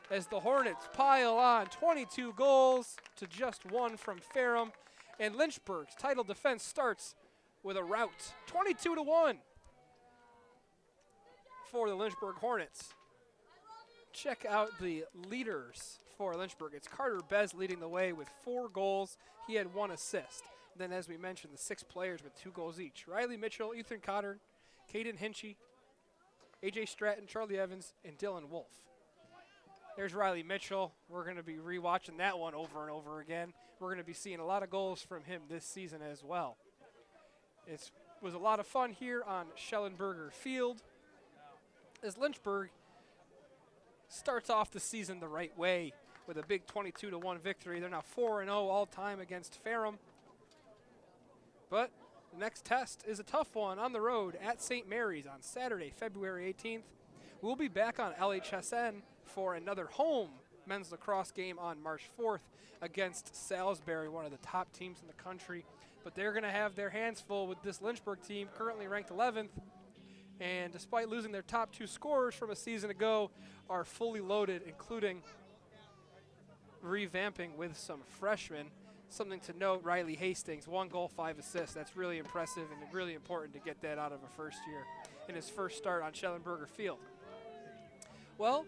as the Hornets pile on 22 goals to just 1 from Ferrum. And Lynchburg's title defense starts with a rout, 22-1 for the Lynchburg Hornets. Check out the leaders for Lynchburg. It's Carter Bez leading the way with 4 goals. He had 1 assist. Then, as we mentioned, the 6 players with 2 goals each. Riley Mitchell, Ethan Cotter, Caden Hinchy, A.J. Stratton, Charlie Evans, and Dylan Wolf. There's Riley Mitchell. We're going to be rewatching that one over and over again. We're going to be seeing a lot of goals from him this season as well. It was a lot of fun here on Shellenberger Field as Lynchburg starts off the season the right way with a big 22-1 victory. They're now 4-0 all-time against Ferrum. But the next test is a tough one on the road at St. Mary's on Saturday, February 18th. We'll be back on LHSN for another home men's lacrosse game on March 4th against Salisbury, one of the top teams in the country. But they're going to have their hands full with this Lynchburg team, currently ranked 11th. And despite losing their top 2 scorers from a season ago, are fully loaded, including revamping with some freshmen. Something to note, Riley Hastings, 1 goal, 5 assists. That's really impressive and really important to get that out of a first year in his first start on Shellenberger Field. Well,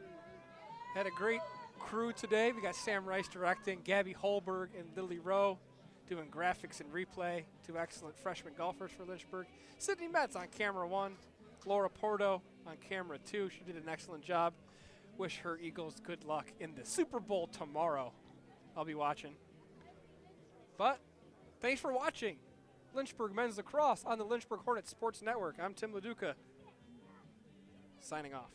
had a great crew today. We got Sam Rice directing, Gabby Holberg and Lily Rowe doing graphics and replay, 2 excellent freshman golfers for Lynchburg. Sydney Metz on camera 1, Laura Porto on camera 2. She did an excellent job. Wish her Eagles good luck in the Super Bowl tomorrow. I'll be watching. But thanks for watching Lynchburg Men's Lacrosse on the Lynchburg Hornets Sports Network. I'm Tim LaDuca, signing off.